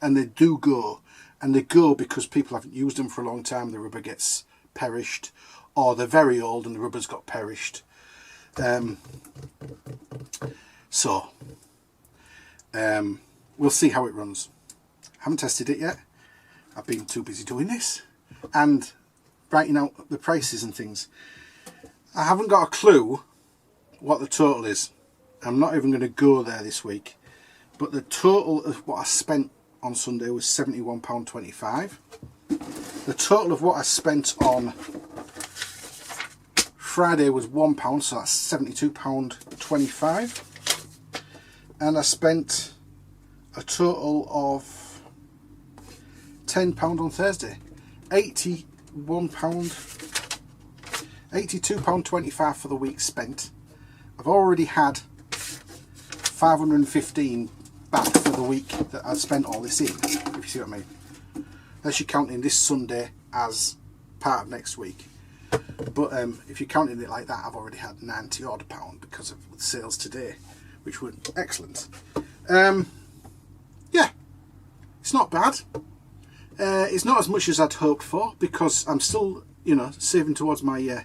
Speaker 1: and they do go, and they go because people haven't used them for a long time. The rubber gets perished, or they're very old and the rubber's got perished. We'll see how it runs. Haven't tested it yet. I've been too busy doing this and writing out the prices and things. I haven't got a clue what the total is. I'm not even going to go there this week, but the total of what I spent on Sunday was £71.25. The total of what I spent on Friday was £1, so that's £72.25, and I spent a total of £10 on Thursday. £82.25 for the week spent. I've already had 515 back for the week that I've spent all this in, if you see what I mean. Unless you're counting this Sunday as part of next week. But if you're counting it like that, I've already had 90 odd pound because of the sales today, which were excellent. Yeah, it's not bad. It's not as much as I'd hoped for, because I'm still, you know, saving towards my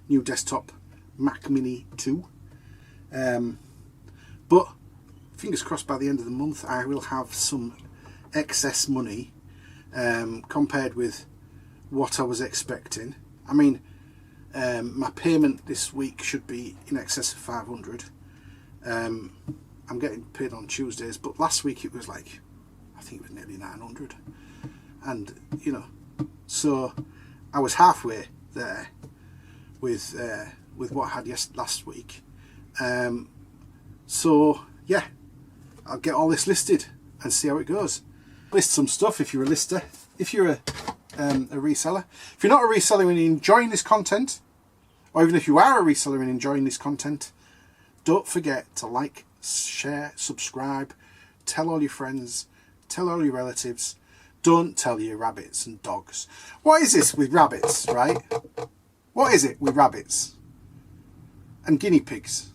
Speaker 1: new desktop Mac Mini 2. But fingers crossed, by the end of the month I will have some excess money compared with what I was expecting. I mean, my payment this week should be in excess of 500. I'm getting paid on Tuesdays, but last week it was like, I think it was nearly 900. And you know, so I was halfway there with what I had last week. So yeah, I'll get all this listed and see how it goes. List some stuff if you're a lister. If you're a reseller. If you're not a reseller and you're enjoying this content, or even if you are a reseller and enjoying this content, don't forget to like, share, subscribe, tell all your friends, tell all your relatives. Don't tell your rabbits and dogs. What is this with rabbits, right? What is it with rabbits and guinea pigs?